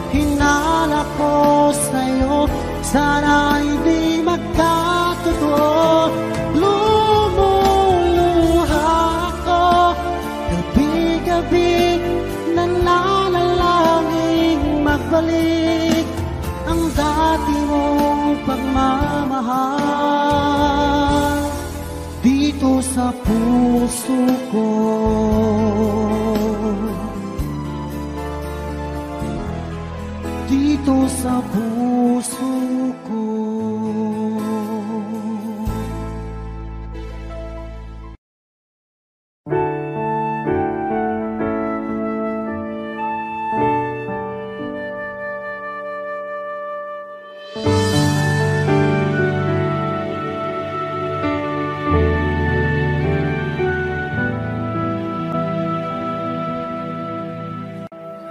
Hinala ko sa'yo, sana hindi magkatotoo. Lumuluha ako gabi-gabi, nananalangin magbalik ang dati mong pagmamahal dito sa puso ko. Dito sa puso ko.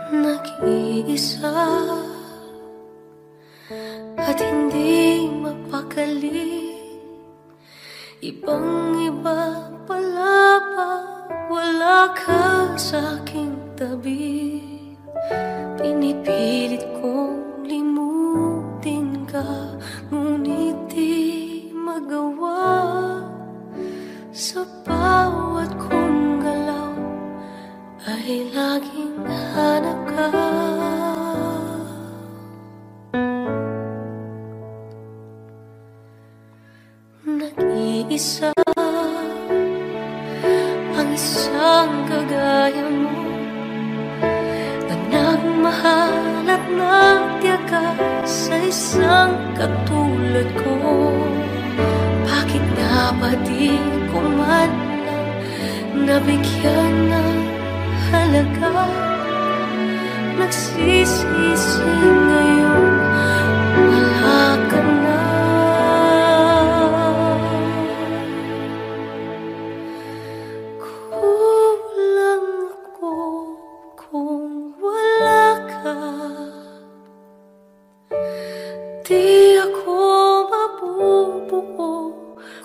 Nag-iisa at hindi mapakali, ibang-iba pala pa, wala ka sa aking tabi. Pinipilit kong limutin ka, ngunit di magawa. Sa bawat kong galaw ay laging hanap ka. Nag-iisa ang isang kagaya mo, na nagmahal at nagtiyaga sa isang katulad ko. Bakit nga ba di ko man lang nabigyan ng halaga? Nagsisisi ngayon, wala ka na. Kulang ako kung wala ka. Di ako mabubuo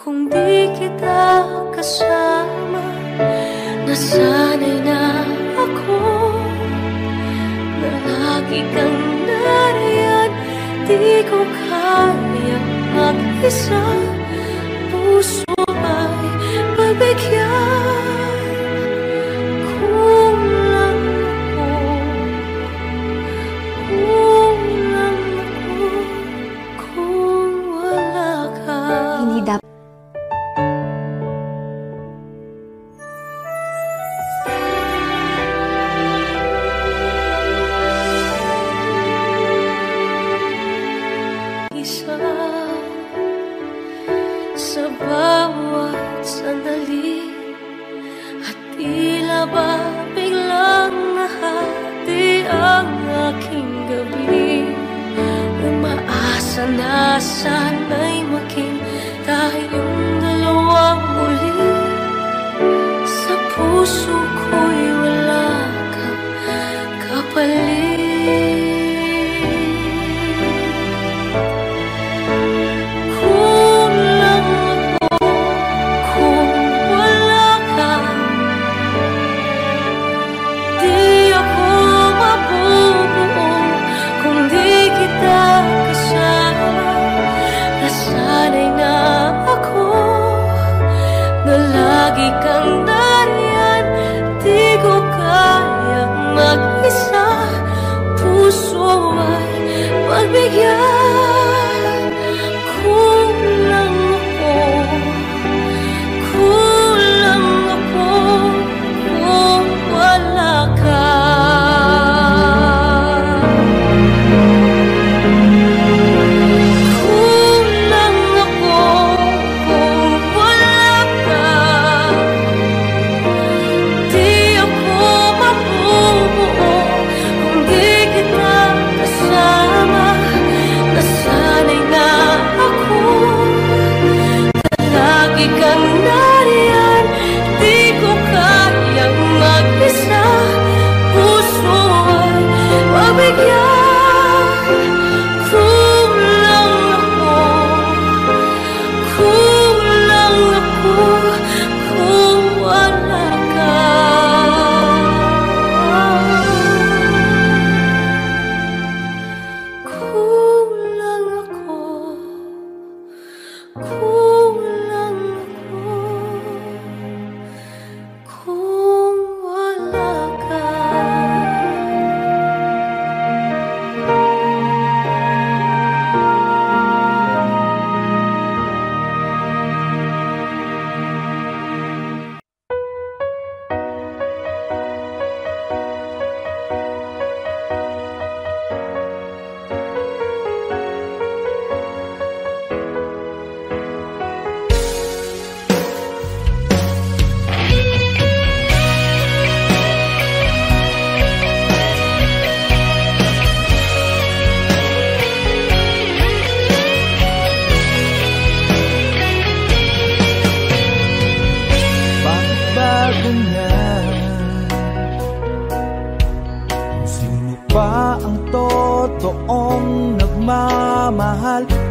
kung di kita kasama. Nasanay na ako na lagi kang nariyan. Di ko kayang mag-isa, puso ay pagbigyan. Kulang ako kung wala ka. Hindi dapat sa bawat sandali, at tila ba biglang nahati ang aking gabi. Umaasa na sana'y maging tayong dalawang muli. Sa puso ko'y wala ka,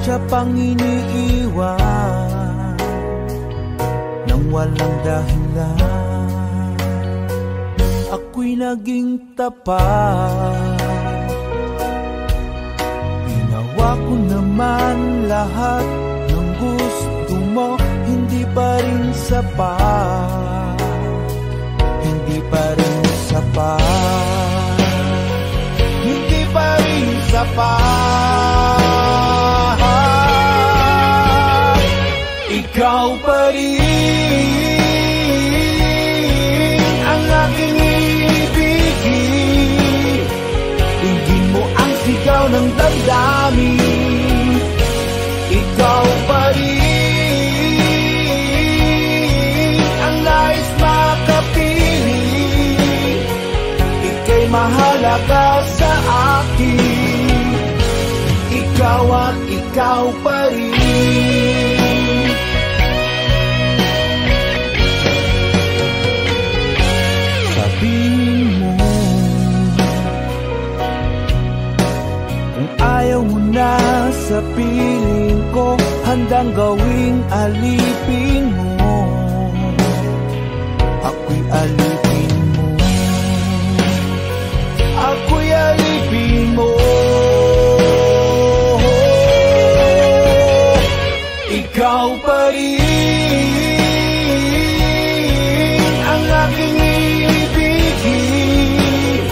Siya pang iniiwan nang walang dahilan. Ako'y naging tapat, ginawa ko naman lahat ng gusto mo. Hindi pa rin sapat, hindi pa rin sapat, hindi pa rin sapat. Ikaw pa rin ang aking ibigin. Tingin mo ang sigaw ng damdamin. Ikaw pa rin ang nais makapiling. Ika'y mahalaga sa akin. Ikaw at ikaw pa rin. Ayaw mo na sa piling ko, handang gawing alipin mo. Ako'y alipin mo, ako'y alipin mo. Ikaw pa rin ang aking ibigin.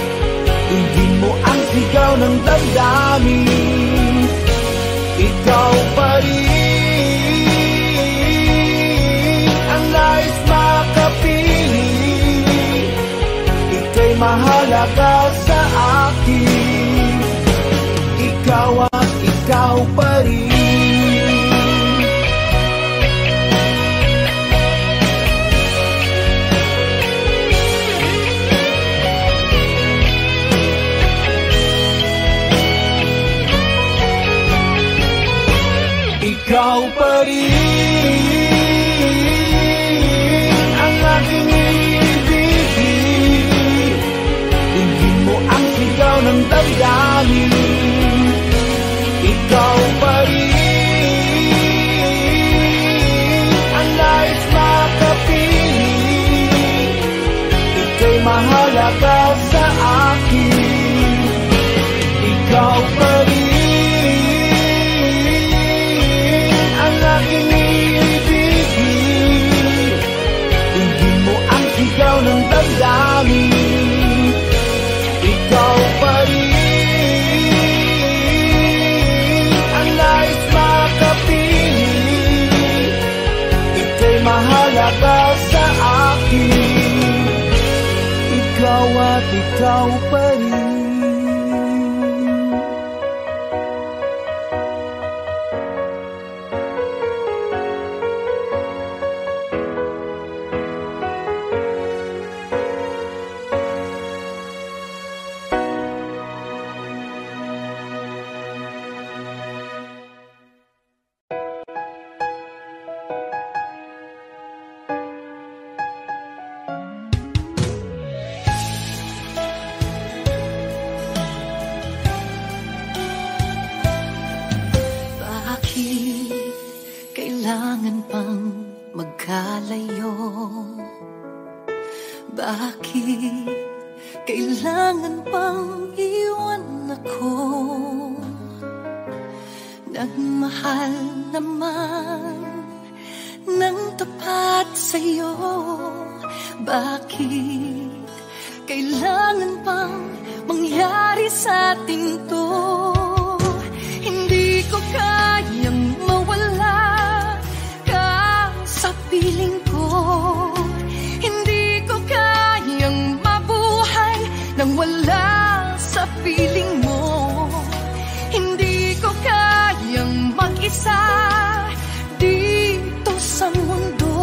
Tingin mo ang sigaw ng damdamin. Ikaw pa rin ang nais makapiling. Ika'y mahalaga sa akin. Ikaw at ikaw pa rin. Ikaw pa rin ang aking ibigin. Tingin mo ang sigaw damdamin, ikaw pa rin ang nais makapiling. Ika'y mahalaga sa akin, ikaw pa rin ang aking iibigin. Hindi mo ang sigaw ng damdamin, ikaw pa rin ang nais makapiling. Ika'y mahalaga sa akin, ikaw at ikaw pa rin. Kailangan pang magkalayo? Bakit kailangan pang iwan ako? Nagmahal naman ng tapat sa'yo. Bakit kailangan pang mangyari sa atin to? Hindi ko kayang mawala sa piling ko. Hindi ko kayang mabuhay nang wala sa piling mo. Hindi ko kayang mag-isa dito sa mundo.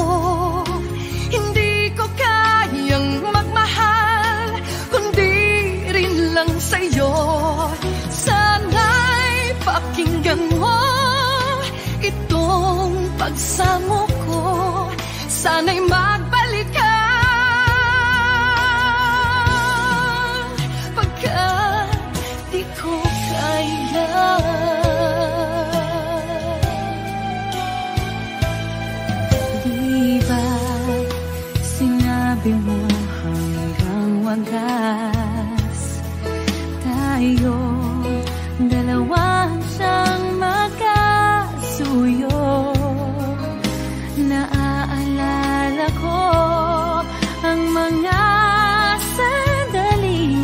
Hindi ko kayang magmahal kundi rin lang sa'yo. Sana'y pakinggan mo itong pagsamo ko. Sana'y magbalik ka, pagkat di ko kaya. Di ba sinabi mo hanggang wagas tayo dalawa siyang magkasuyo? Naaalala ko ang mga sandali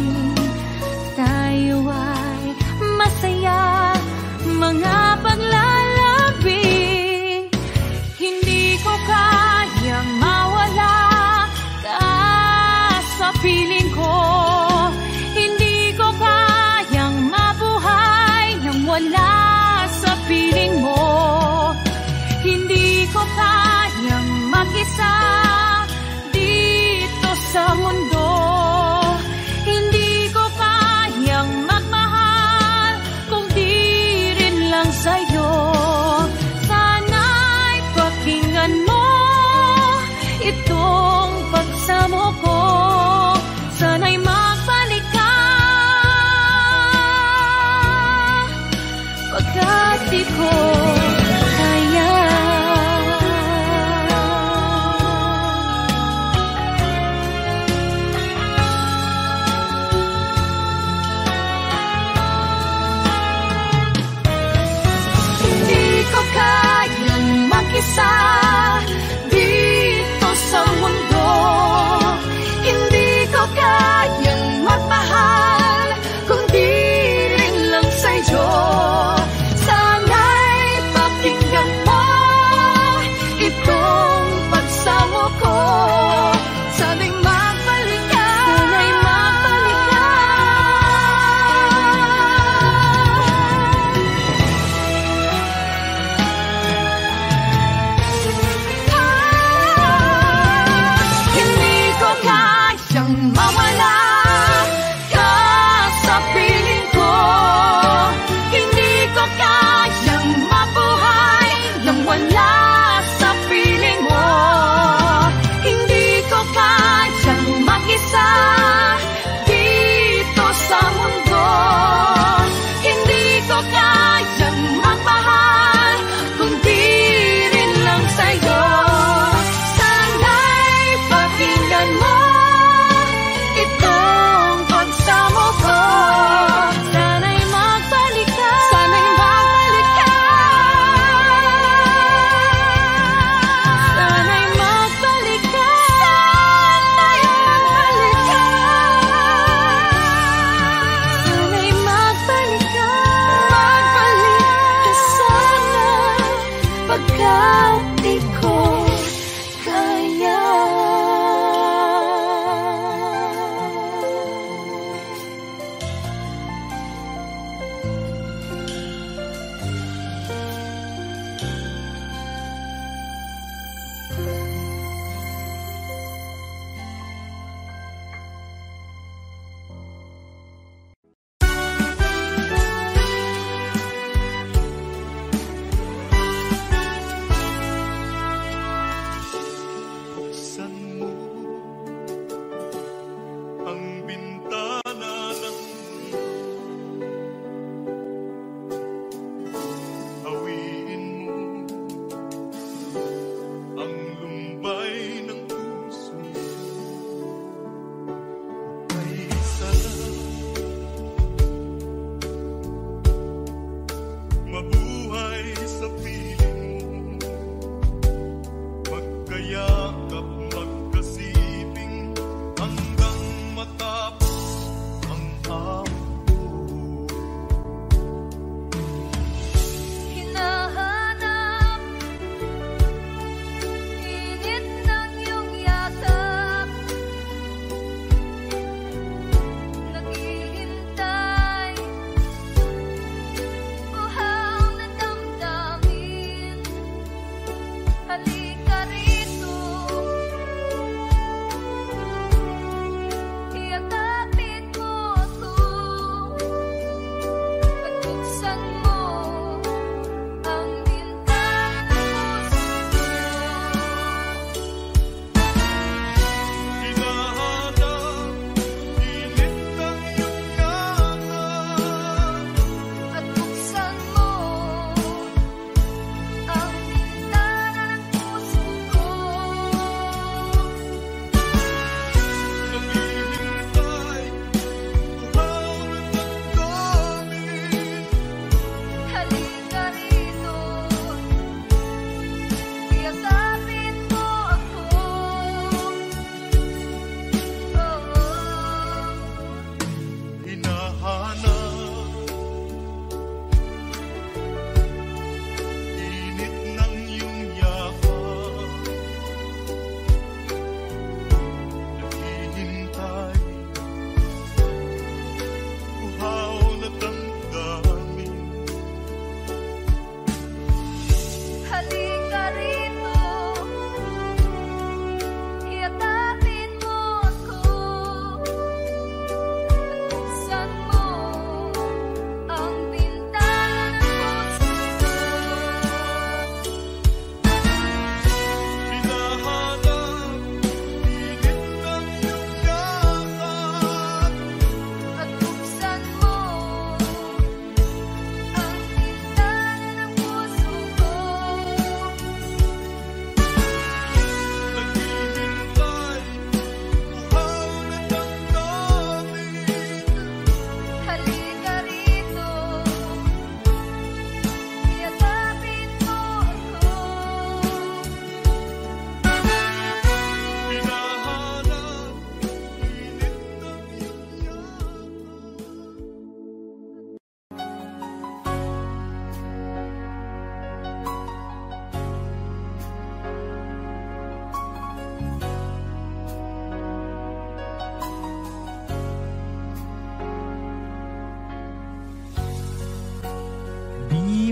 tayo ay masaya, mga paglalabing. Hindi ko kayang mawala ka sa piling ko. Hindi ko kayang mabuhay nang wala sa piling mo. Hindi ko kayang mag-isa dito sa mundo. Hindi ko kayang magmahal kung di rin lang sa'yo. Sana'y pakinggan mo itong pagsamo ko. Sana'y magbalik ka, pagkat di ko kaya. Mag-isa dito sa mundo. Hindi ko kayang magmahal kung di rin lang sa'yo. Sana'y pakinggan mo itong pagsamo ko. Sana'y magbalik ka, sana'y magbalik ka.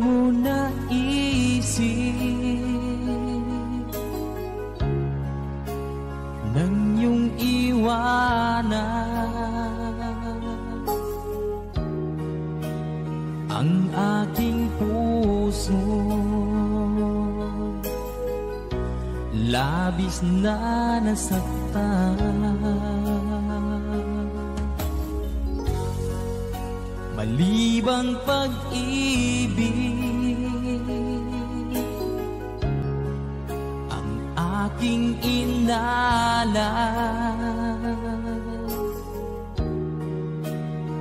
mo naisip nang iyong iwanan ang aking puso, labis na nasaktan. Malibang pag-ibig ang aking inalas,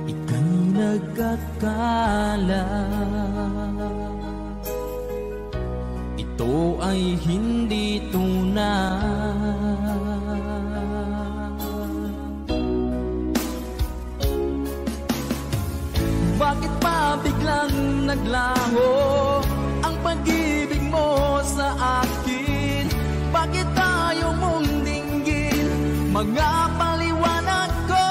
ika'y nag-akala ito ay hindi tunay. Bakit pa biglang naglaho ang pag-ibig mo sa akin? Bakit tayo mong dinggin mga paliwanag ko?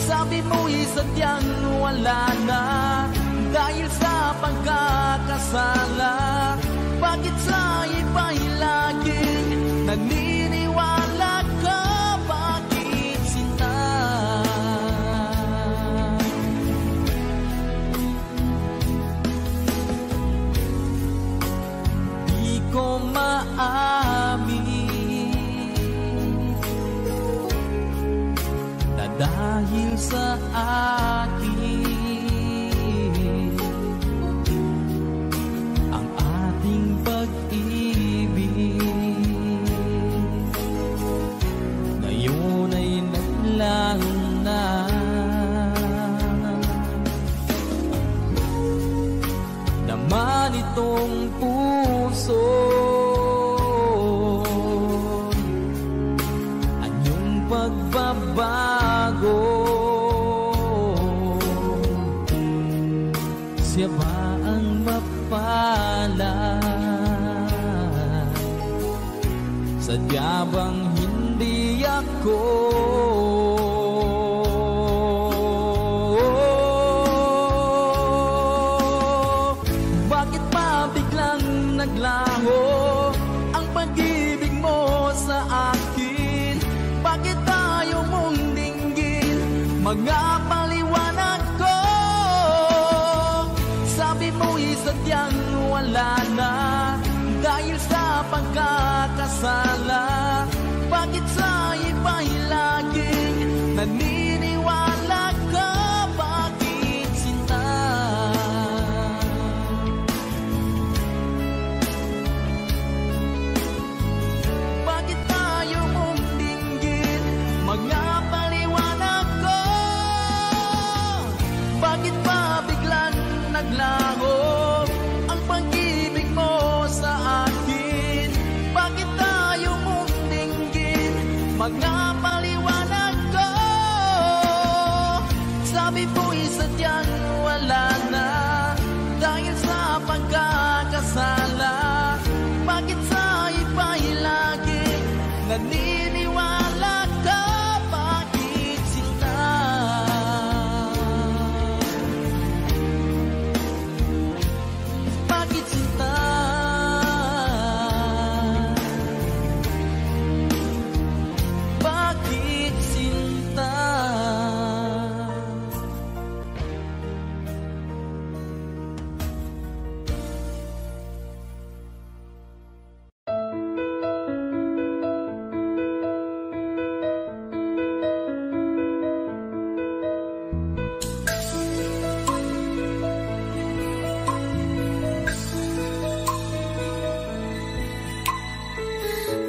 Sabi mo'y sadyang wala na dahil sa pagkakasala. Bakit sa iba'y laging naniniwala ka? Bakit sinta? Di ko maamin na dahil sa akin ang ating pag-ibig ngayon ay naglaho na. Naman itong puso anyong pagbabago, siya ba ang mapalad? Sadya bang hindi ako? Bakit pa biglang naglaho ang pag-ibig mo sa akin? Bakit tayo mong dinggin mga paliwanag ko? Sabi mo'y sadyang wala na dahil sa pagkakasala. Bakit sa iba'y laging naniniwala ka? Bakit sinta? Bakit tayo mong dinggin mga paliwanag ko? Bakit pa biglang naglaho ang pag-ibig mo sa akin? Bakit tayo mong dinggin mga paliwanag ko? Sabi mo'y sadyang wala na dahil sa pagkakasala. Bakit sa iba'y laging naniniwala ka? Bakit sinta? Bakit sinta? Bakit sinta?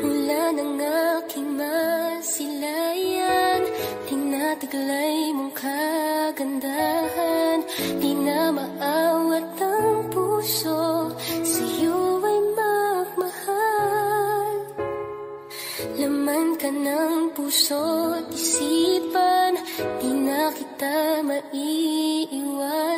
Mula ng aking masilayan, tinataglay mong kagandahan. Di na maawat ang puso, sa'yo ay magmahal. Laman ka ng puso't isipan, di na kita maiiwan.